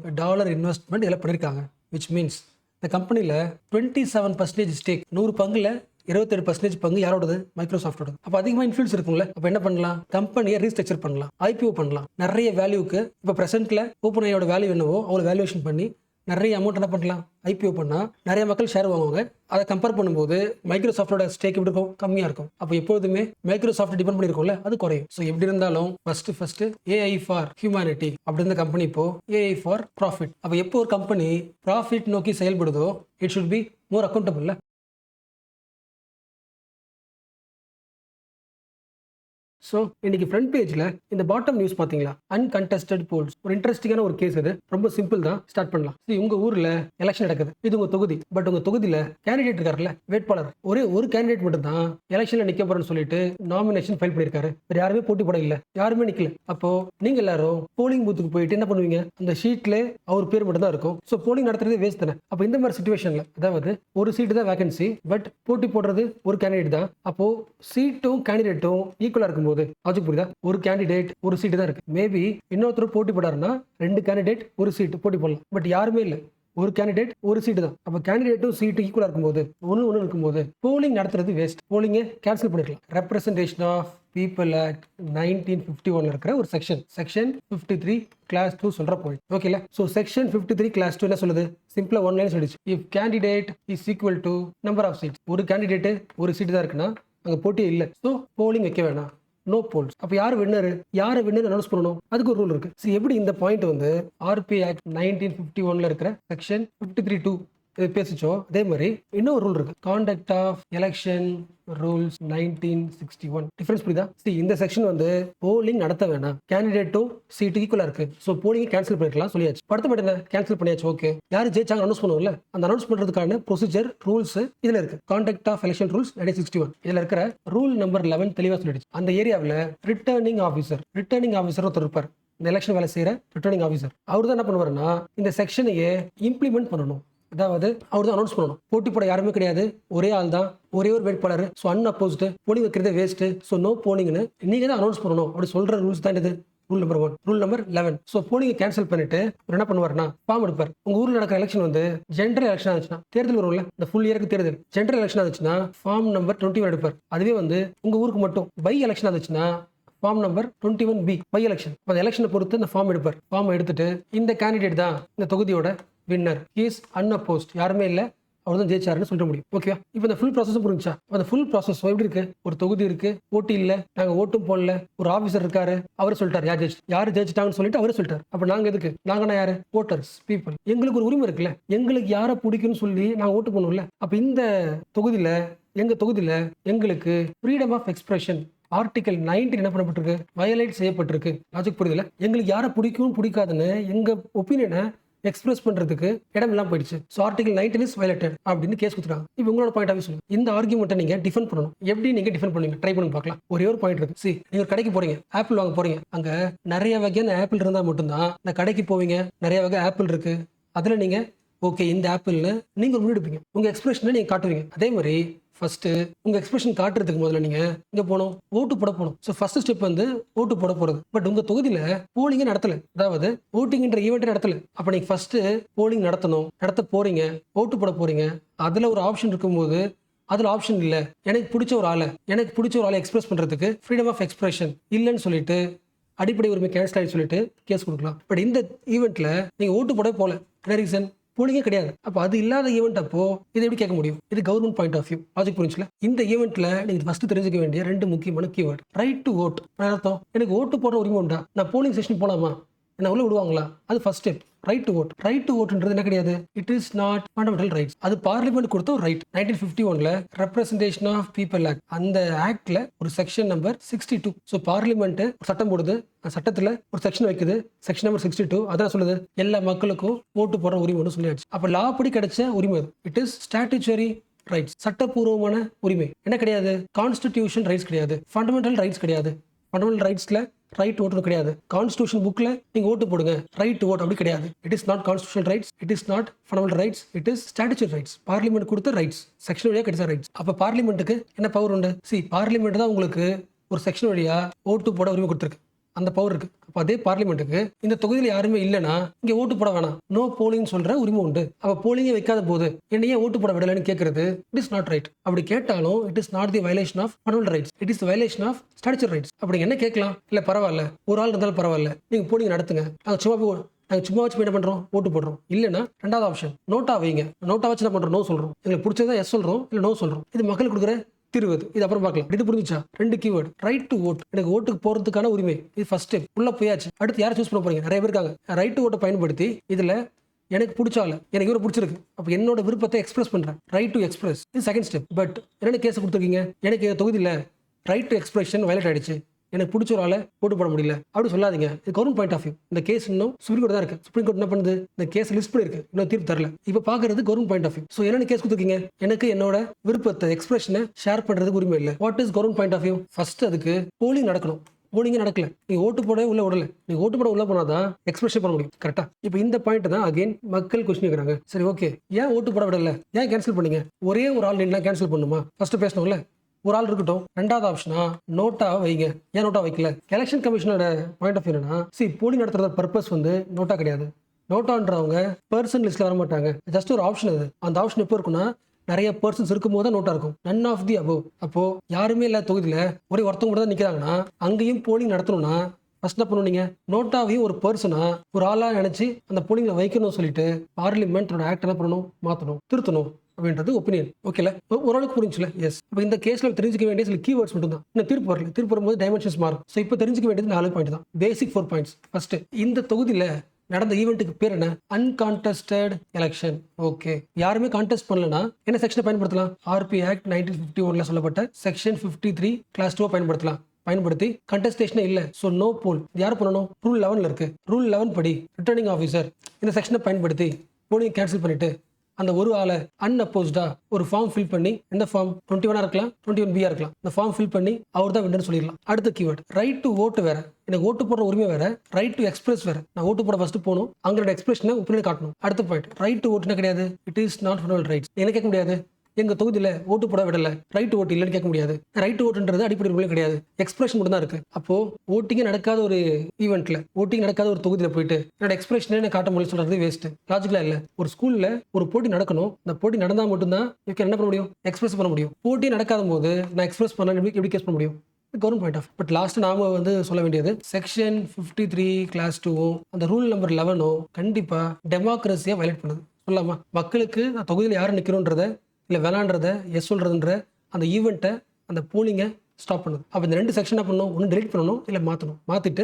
இன்வெஸ்ட்மெண்ட் இதில் பண்ணியிருக்காங்க. விச் மீன்ஸ் இந்த கம்பெனியில் 27% ஸ்டேக், 100 பங்குல 27% பங்கு யாரோடது? மைக்ரோசாஃப்டோட. அப்போ அதிகமாக இன்ஃப்ளூன்ஸ் இருக்கும்ல. அப்போ என்ன பண்ணலாம்? கம்பெனியை ரீஸ்ட்ரக்சர் பண்ணலாம், ஐபிஓ பண்ணலாம். நிறைய வேல்யூக்கு இப்போ பிரசென்ட்ல ஓப்பன் ஐயோட வேல்யூ என்னவோ அவ்வளோ வேல்யூவேஷன் பண்ணி நிறைய அமௌண்ட் என்ன பண்ணலாம்? ஐபிஓ பண்ணால் நிறைய மக்கள் ஷேர் வாங்குவாங்க. அதை கம்பேர் பண்ணும்போது மைக்ரோசாஃப்டோட ஸ்டேக் எப்படி இருக்கும்? கம்மியாக இருக்கும். அப்போ எப்போதுமே மைக்ரோசாஃப்ட் டிபெண்ட் பண்ணியிருக்கோம்ல, அது குறையும். ஸோ எப்படி இருந்தாலும் ஃபர்ஸ்ட் ஏஐ ஃபார் ஹியூமனிட்டி அப்படின்ற கம்பெனி இப்போ ஏஐ ஃபார் ப்ராஃபிட். அப்போ எப்போ ஒரு கம்பெனி ப்ராஃபிட் நோக்கி செயல்படுதோ it should be more accountable. So இன்னைக்கு ஃப்ரண்ட் பேஜில் இந்த பாட்டம் நியூஸ் பார்த்தீங்களா? Uncontested polls. ஒரு இன்ட்ரெஸ்டிங்கான ஒரு கேஸ். இது ரொம்ப சிம்பிள் தான், ஸ்டார்ட் பண்ணலாம். உங்க ஊரில் எலெக்ஷன் நடக்குது, இது உங்க தொகுதி. பட் உங்க தொகுதியில் கேண்டிடேட் இருக்காருல்ல, வேட்பாளர், ஒரே ஒரு கேண்டிடேட் மட்டும் தான் எலெக்ஷனில் நிற்க போறேன்னு சொல்லிட்டு நாமினேஷன் ஃபைல் பண்ணியிருக்காரு. வேற யாருமே போட்டி போட இல்லை, யாருமே நிற்கல. அப்போ நீங்க எல்லாரும் போலிங் பூத்துக்கு போயிட்டு என்ன பண்ணுவீங்க? அந்த ஷீட்ல அவர் பேர் மட்டும் தான் இருக்கும். ஸோ போலிங் நடத்துறதே வேஸ்ட் தானே. அப்போ இந்த மாதிரி சுச்சுவேஷன்ல, அதாவது ஒரு சீட்டு தான் வேகன்சி, பட் போட்டி போடுறது ஒரு கேண்டிடேட் தான். அப்போ சீட்டும் கேண்டிடேட்டும் ஈக்குவலா இருக்கும்போது லாஜிக் புரியுதா? ஒரு கேண்டிடேட் ஒரு சீட்டு தான் இருக்கு. மேபி இன்னொருத்தர் போட்டி போடாருன்னா 2 கேண்டிடேட் ஒரு சீட்டு போட்டி போடலாம். பட் யாருமே இல்லை, ஒரு கேண்டிடேட் ஒரு சீட்டு தான். அப்போ கேண்டிடேட்டும் சீட்டு ஈக்குவலா இருக்கும்போது, ஒன்று இருக்கும்போது போலிங் நடத்துறது வேஸ்ட். போலிங்கை கேன்சல் பண்ணிடலாம். ரெப்ரசன்டேஷன் ஆஃப் பீப்புள் ஆக்ட் 1951 இருக்கிற ஒரு செக்ஷன் 53 கிளாஸ் 2 சொல்ற பாயிண்ட். ஓகேல? ஸோ செக்ஷன் 53 கிளாஸ் 2 என்ன சொல்லுது? சிம்பிளா ஒன் லைன் சொல்லிச்சு. If candidate is equal to number of seats. ஒரு கேண்டிடேட் ஒரு சீட்டு தான் இருக்குன்னா அங்கே போட்டியே இல்லை. ஸோ போலிங் வைக்க வேணாம், நோ போல்ஸ். அப்போ யார் வின்னர், யாரை வின்னர் அனௌன்ஸ் பண்ணணும், அதுக்கு ஒரு ரூல் இருக்கு. ஸோ எப்படி இந்த பாயிண்ட் வந்து ஆர்பி ஆக்ட் 1951 இருக்கிற செக்ஷன் 53(2) இது பேசிச்சோ, அதே மாதிரி இன்னொரு ரூல் இருக்கு, conduct of election rules 1961. Difference புரியுதா? இந்த செக்ஷன் வந்து போலிங் நடத்த வேணாம், கேண்டிடேட்டும் சீட்டு ஈக்குவலா இருக்கு. ஸோ போலிங் கேன்சல் பண்ணிக்கலாம் சொல்லியாச்சு. படுத்த என்ன கேன்சல் பண்ணியாச்சு. ஓகே, யார் ஜெயிச்சாங்க அனௌன்ஸ் பண்ணுவோம்ல, அந்த அனௌன்ஸ் பண்றதுக்கான ப்ரொசீஜர் ரூல்ஸ் இதுல இருக்கு. கான்டக்ட் ஆஃப் எலெக்ஷன் ரூல்ஸ் 1961 இதுல இருக்கிற ரூல் நம்பர் 11 தெளிவா சொல்லிடுச்சு. அந்த ஏரியாவில் ரிட்டர்னிங் ஆஃபீஸர் ஒருத்தர் இருப்பார். இந்த எலெக்ஷன் வேலை செய்யற ரிட்டர்னிங் ஆஃபீஸர் அவர் தான் என்ன பண்ணுவாருன்னா இந்த செக்ஷனையே இம்ப்ளிமெண்ட் பண்ணணும். அதாவது அவர் தான் அனௌன்ஸ் பண்ணணும். போட்டி போட யாருமே கிடையாது, ஒரே ஆள் தான், ஒரே ஒரு வேட்பாளர். ஸோ அன்அப்போஸ்டு, போலிங் வைக்கிறதே வேஸ்ட். ஸோ நோ போலிங்னு நீங்க தான் அனௌன்ஸ் பண்ணணும் அப்படி சொல்ற ரூல்ஸ் தான் இது. Rule number 1. Rule number 11. So போலிங்கை கேன்சல் பண்ணிட்டு என்ன பண்ணுவாருன்னா ஃபார்ம் எடுப்பார். உங்க ஊரில் நடக்கிற எலெக்ஷன் வந்து ஜென்ரல் எலெக்ஷன் ஆச்சுன்னா, தேர்தல் வரும்ல, இந்த ஃபுல் இயருக்கு தேர்தல், ஜென்ரல் எலெக்ஷன் ஆச்சுன்னா ஃபார்ம் நம்பர் 21 எடுப்பார். அதுவே வந்து உங்க ஊருக்கு மட்டும் பை எலெக்ஷன் ஆச்சுன்னா form number 21B by election. அந்த எலெக்ஷனை பொறுத்து இந்த ஃபார்ம் எடுப்பார். ஃபார்ம் எடுத்துட்டு இந்த கேண்டிடேட் தான் இந்த தொகுதியோட வின்னர், இஸ் அன்அப்போஸ்ட், யாருமே இல்லை, அவர் தான் ஜெயிச்சாருன்னு சொல்ல முடியும். ஓகே, இப்போ இந்த ஃபுல் ப்ராசஸ் புரிஞ்சா? அந்த ஃபுல் ப்ராசஸ் எப்படி இருக்கு? ஒரு தொகுதி இருக்கு, போட்டி இல்லை, நாங்கள் ஓட்டும் போடல, ஒரு ஆஃபீஸர் இருக்காரு, அவர் சொல்லிட்டார் யார் ஜெயிச்சிட்டாங்கன்னு சொல்லிட்டு அவரே சொல்லிட்டார். அப்போ நாங்கள் எதுக்கு? நாங்கன்னா யாரு? Voters, people. எங்களுக்கு ஒரு உரிமை இருக்குல்ல, எங்களுக்கு யாரை பிடிக்கும்னு சொல்லி நாங்கள் ஓட்டு பண்ணுவோம்ல. அப்போ இந்த தொகுதியில், எங்க தொகுதியில் எங்களுக்கு ஃப்ரீடம் ஆஃப் எக்ஸ்பிரஷன் ஆர்டிகல் 19 என்ன பண்ணப்பட்டிருக்கு? வயலேட் செய்யப்பட்டிருக்கு. லாஜிக் புரியுதுல? எங்களுக்கு யாரை பிடிக்கும் பிடிக்காதுன்னு எங்க ஒப்பீனியனை எக்ஸ்பிரஸ் பண்றதுக்கு இடம் எல்லாம் போயிடுச்சு. ஸோ ஆர்டிகல் 19 இஸ் வயலேட்டட் அப்படின்னு கேஸ் கொடுத்துருக்காங்க. இப்போ உங்களோட பாயிண்ட் ஆஃப் சொல்லுங்க. இந்த ஆர்குமெண்ட்டை நீங்க டிஃபெண்ட் பண்ணணும். எப்படி நீங்க டிஃபெண்ட் பண்ணுவீங்க? ட்ரை பண்ணி பார்க்கலாம். ஒரே ஒரு பாயிண்ட் இருக்கு. நீங்க ஒரு கடைக்கு போறீங்க, ஆப்பிள் வாங்க போறீங்க. அங்க நிறைய வகையான ஆப்பிள் இருந்தால் மட்டும்தான் இந்த கடைக்கு போவீங்க. நிறைய வகை ஆப்பிள் இருக்கு, அதுல நீங்க ஓகே இந்த ஆப்பிள்னு நீங்க ஒரு முடிவெடுப்பீங்க. உங்க எக்ஸ்பிரஷனை நீங்க காட்டுவீங்க. அதே மாதிரி ஃபர்ஸ்ட் உங்க எக்ஸ்பிரஷன் காட்டுறதுக்கு முதல்ல நீங்க இங்க போகணும், ஓட்டு போட போகணும். ஸோ ஃபர்ஸ்ட் ஸ்டெப் வந்து ஓட்டு போட போறது. பட் உங்க தொகுதியில போலிங்கே நடத்தல, அதாவது ஓட்டிங்ன்ற ஈவெண்ட் நடத்தல. அப்ப நீங்க ஃபர்ஸ்ட் போலிங் நடத்தணும், நடத்த போறீங்க, ஓட்டு போட போறீங்க. அதுல ஒரு ஆப்ஷன் இருக்கும்போது அதுல ஆப்ஷன் இல்ல, எனக்கு பிடிச்ச ஒரு ஆளை எக்ஸ்பிரஸ் பண்றதுக்கு ஃப்ரீடம் ஆஃப் எக்ஸ்பிரஷன் இல்லைன்னு சொல்லிட்டு அடிப்படை உரிமை கேன்சல் ஆகி சொல்லிட்டு கேஸ் கொடுக்கலாம். பட் இந்த ஈவெண்ட்ல நீங்க ஓட்டு போட போல, என்ன ரீசன்? போலிங்கே கிடையாது. அப்போ அது இல்லாத ஈவெண்ட் அப்போ இதை எப்படி கேட்க முடியும்? இது government point of view. Logic புரிஞ்சுல? இந்த ஈவெண்ட்ல நீங்க ஃபர்ஸ்ட் தெரிஞ்சுக்க வேண்டிய 2 முக்கியமான கீவேர்ட். Right to vote. அர்த்தம், எனக்கு ஓட்டு போடுற உரிமை உண்டா? நான் போலிங் செஷன் போலாமா? என்ன உள்ள விடுவாங்களா? அது first step. Right to vote. Right to ஓட்ன்றது என்ன கிடையாது? It is not fundamental rights. அது பார்லிமெண்ட் கொடுத்த ஒரு ரைட். 1951ல ரெப்ரசன்டேஷன் ஆஃப் பீப்புள் ஆக்ட், அந்த ஆக்ட்ல ஒரு செக்ஷன் நம்பர் 62. ஸோ பார்லிமெண்ட் ஒரு சட்டம் போடுது, அந்த சட்டத்துல ஒரு செக்ஷன் வைக்குது, செக்ஷன் நம்பர் 62. அதான் சொல்லுது எல்லா மக்களுக்கும் ஓட்டு போடுற உரிமைன்னு சொல்லியாச்சு. அப்ப லா படி கிடைச்ச உரிமை. இட் இஸ் ஸ்டாட்யூட்டரி ரைட்ஸ், சட்டப்பூர்வமான உரிமை. என்ன கிடையாது? கான்ஸ்டிடியூஷன் ரைட்ஸ் கிடையாது, ஃபண்டமெண்டல் ரைட்ஸ் கிடையாது. ஃபண்டமெண்டல் ரைட்ஸ்ல ரைட் டு ஓட்டு கிடையாது. கான்ஸ்டியூஷன் புக்ல நீங்க ஓட்டு போடுங்க ரைட் டு ஓட் அப்படி கிடையாது. It is not constitutional rights, it is not fundamental rights, it is statutory rights. Parliament கொடுத்த ரைட்ஸ், செக்ஷன் வழியா கிடைச்ச ரைட்ஸ். அப்ப பார்லிமெண்ட்டுக்கு என்ன பவர் உண்டு? பார்லிமெண்ட் தான் உங்களுக்கு ஒரு செக்ஷன் வழியா ஓட்டு போட உரிமை கொடுத்துருக்கு, அந்த பவர் இருக்கு. அப்ப அதே பார்லிமெண்ட்டுக்கு இந்த தொகுதியில் யாருமே இல்லைன்னா இங்க ஓட்டு போட வேணாம், நோ போலிங் சொல்ற உரிமை உண்டு. அப்ப போலிங்கே வைக்காத போது என்னையே ஓட்டு போட விடலன்னு கேட்கறது இட் இஸ் நாட் ரைட். அப்படி கேட்டாலும் it is not the violation of fundamental rights, it is violation of statutory rights. அப்படி என்ன கேட்கலாம்? இல்ல பரவாயில்ல, ஒரு ஆள் இருந்தாலும் பரவாயில்ல, நீங்க போலிங் நடத்துங்க, நாங்கள் சும்மா வச்சு என்ன பண்றோம், ஓட்டு போடுறோம். இல்லைன்னா ரெண்டாவது ஆப்ஷன் நோட்டா வைங்க, நோட்டா வச்சு என்ன பண்றோம், நோ சொல்றோம். எங்களுக்கு பிடிச்சதா எஸ் சொல்றோம், இல்ல நோ சொல்றோம். இது மக்களுக்கு கொடுக்குற தீர்வு. இது அப்புறம் பார்க்கலாம். இது புரிஞ்சுச்சா? 2 கீவேர்டு, ரைட் டு ஓட், எனக்கு ஓட்டுக்கு போறதுக்கான உரிமை. இது ஃபர்ஸ்ட் ஸ்டெப். உள்ள போயாச்சு. அடுத்து யாரை சூஸ் பண்ண போறீங்க? நிறைய பேர் இருக்காங்க. ரைட் டு ஓட்டை பயன்படுத்தி இதுல எனக்கு பிடிச்சால எனக்கு இவரை பிடிச்சிருக்கு, அப்ப என்னோட விருப்பத்தை எக்ஸ்பிரஸ் பண்றேன், ரைட் டு எக்ஸ்பிரஸ். இது செகண்ட் ஸ்டெப். பட் என்னென்ன கேஸ் கொடுத்துருக்கீங்க, எனக்கு தொகுதியில் ரைட் டு எக்ஸ்பிரஷன் வயலேட் ஆயிடுச்சு, எனக்கு பிடிச்ச ஒரு ஆளை ஓட்டு போட முடியல அப்படி சொல்லாதீங்க. இது கவர்மெண்ட் பாயிண்ட் ஆஃப் வியூ. இந்த கேஸ் இன்னும் சுப்ரீம் கோர்ட் தான் இருக்கு. சுப்ரீம் கோர்ட் என்ன பண்ணுது, இந்த கேஸ் லிஸ்ட் பண்ணிருக்கு, இன்னும் தீர்ப்பு தரல. இப்ப பாக்குறது government point of view. So என்னென்ன கேஸ் கொடுத்துருக்கீங்க, எனக்கு என்னோட விருப்பத்தை எக்ஸ்பிரஷனை ஷேர் பண்றதுக்கு உரிமை இல்லை. What is government point of view? First அதுக்கு போலிங் நடக்கணும். போலிங்க நடக்கல, நீங்க ஓட்டு போட உள்ள விடல, நீங்க ஓட்டு போட உள்ள போனாதான் எக்ஸ்பிரஷன் பண்ண முடியும். கரெக்டா? இப்போ இந்த பாயிண்ட் தான் அகைன் மக்கள் கொஸ்டின் கேக்குறாங்க. சரி ஓகே, ஏன் ஓட்டு போட விடல, ஏன் கேன்சல் பண்ணீங்க? ஒரே ஒரு ஆள் நின்னா கேன்சல் பண்ணுமா? ஃபர்ஸ்ட் பேசணும்ல, ஒரு ஆள் இருக்கட்டும். ரெண்டாவது ஆப்ஷனா நோட்டா வைங்க, ஏன் நோட்டா வைக்கல? எலெக்ஷன் கமிஷனோட பாயிண்ட் ஆஃப் வியூ என்னன்னா, போலிங் நடத்துறத பர்பஸ் வந்து நோட்டா கிடையாது. நோட்டான்றவங்க பர்சன் லிஸ்ட்ல வர மாட்டாங்க, ஜஸ்ட் ஒரு ஆப்ஷன். அது அந்த ஆப்ஷன் எப்போ இருக்குன்னா, நிறைய பர்சன்ஸ் இருக்கும் போது தான் நோட்டா இருக்கும். None of the above. அப்போ யாருமே இல்ல தொகுதியில ஒரே ஒருத்தவங்க கூட தான் நிக்கிறாங்கன்னா அங்கேயும் போலிங் நடத்தணும்னா ஃபர்ஸ்ட் என்ன பண்ணுவீங்க, நோட்டாவையும் ஒரு பர்சனா ஒரு ஆளா நினைச்சு அந்த போலிங்ல வைக்கணும்னு சொல்லிட்டு பார்லிமெண்ட் ஆக்ட் என்ன பண்ணணும், மாத்தணும், திருத்தணும் அப்படின்றது ஒப்பீனியன். ஓகேல, ஓரளவுக்கு புரிஞ்சுல? எஸ். இப்போ இந்த கேஸ்ல தெரிஞ்சுக்க வேண்டிய சில கீவேர்ட்ஸ் மட்டும் தான். இன்னும் தீர்ப்பு வரல, தீர்ப்பு வரும்போது டைமென்ஷன்ஸ் மாறும். ஸோ இப்போ தெரிஞ்சுக்க வேண்டியது 4 பாயிண்ட் தான், பேசிக் 4 பாயிண்ட்ஸ். ஃபர்ஸ்ட், இந்த தொகுதியில நடந்த ஈவெண்ட்டுக்கு பேர் என்ன? அன்கான்டெஸ்டட் எலெக்ஷன். ஓகே, யாருமே கான்டெஸ்ட் பண்ணலனா என்ன செக்ஷனை பயன்படுத்தலாம்? ஆர்பி ஆக்ட் 1951ல சொல்லப்பட்ட செக்ஷன் 53 கிளாஸ் 2 பயன்படுத்தலாம். பயன்படுத்தி கண்டெஸ்டேஷனே இல்ல, சோ நோ போல். யார் பண்ணணும்? ரூல் 11ல இருக்கு. ரூல் 11 படி ரிட்டர்னிங் ஆஃபீஸர் இந்த செக்ஷனை பயன்படுத்தி போலிங் கேன்சல் பண்ணிட்டு அந்த ஒரு ஆளை அன்அப்போஸ்டா ஒரு ஃபார்ம் ஃபில் பண்ணி, எந்த ஃபார்ம் 21 இருக்கலாம், 21B இருக்கலாம், இந்த ஃபார்ம் ஃபில் பண்ணி அவர் தான் வின்னர் சொல்லிடலாம். அடுத்த கீவேர்ட், ரைட் டு ஓட்டு வேற, எனக்கு ஓட்டு போடுற உரிமை வேற, ரைட் டு எக்ஸ்பிரஸ் வேற. நான் ஓட்டு போட ஃபர்ஸ்ட் போகணும், அவங்களோட எக்ஸ்பிரஷனை ஒப்பீனியன் காட்டணும். அடுத்த பாயிண்ட், ரைட் டு ஓட்டுனா கிடையாது, it is not fundamental rights. என்ன கேட்க முடியாது, எங்க தொகுதியில ஓட்டு போட விடல, ரைட் ஓட்டு இல்லைன்னு கேட்க முடியாது. ரைட் ஓட்டுன்றது அடிப்படை உரிமை கிடையாது, எக்ஸ்பிரஷன் மட்டும் தான் இருக்கு. அப்போ ஓட்டிங்க நடக்காத ஒரு ஈவெண்ட்ல, ஓட்டிங் நடக்காத ஒரு தொகுதியில போயிட்டு என்னோட எக்ஸ்பிரஷனே காட்ட முடியும் சொல்றது வேஸ்ட், லாஜிக்கலா இல்ல. ஒரு ஸ்கூல்ல ஒரு போட்டி நடக்கணும், அந்த போட்டி நடந்தா மட்டும்தான் என்ன பண்ண முடியும், எக்ஸ்பிரஸ் பண்ண முடியும். போட்டி நடக்காத போது நான் எக்ஸ்பிரஸ் பண்ண எப்படி கேஸ் பண்ண முடியும்? Government point of. But last நாம வந்து சொல்ல வேண்டியது, செக்ஷன் 53 கிளாஸ் 2 அந்த ரூல் நம்பர் 11 கண்டிப்பா டெமோக்ரஸியை வயலேட் பண்ணுது. சொல்லாமா, மக்களுக்கு நான் தொகுதியில் யாரும் நிற்கிறோன்றத இல்லை வேணான்றத எஸ் சொல்றதுன்ற அந்த ஈவெண்ட்டை, அந்த போலிங்கை ஸ்டாப் பண்ணுது. அப்போ இந்த 2 செக்ஷனாக பண்ணணும், ஒன்று டெலிட் பண்ணணும், இல்லை மாற்றணும். மாற்றிட்டு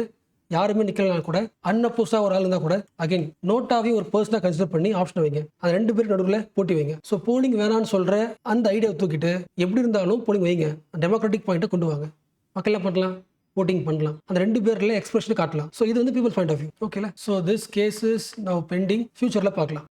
யாருமே நிற்கலனா கூட அன்அப்போஸாக ஒரு ஆள் இருந்தால் கூட அகைன் நோட்டாவையும் ஒரு பர்சனாக கன்சிடர் பண்ணி ஆப்ஷன் வைங்க. அந்த 2 பேருக்கு நடுவில் போட்டி வைங்க. ஸோ போலிங் வேணான்னு சொல்கிற அந்த ஐடியாவை தூக்கிட்டு எப்படி இருந்தாலும் போலிங் வைங்க, டெமோக்ராட்டிக் பாயிண்ட்டை கொண்டு வாங்க. மக்கள் என்ன பண்ணலாம், voting பண்ணலாம். அந்த 2 பேர்ல எக்ஸ்பிரஷன் காட்டலாம். ஸோ இது வந்து பீப்புள் பாயிண்ட் ஆஃப் வியூ. ஓகேல, so this case is now pending, ஃபியூச்சரில் பார்க்கலாம்.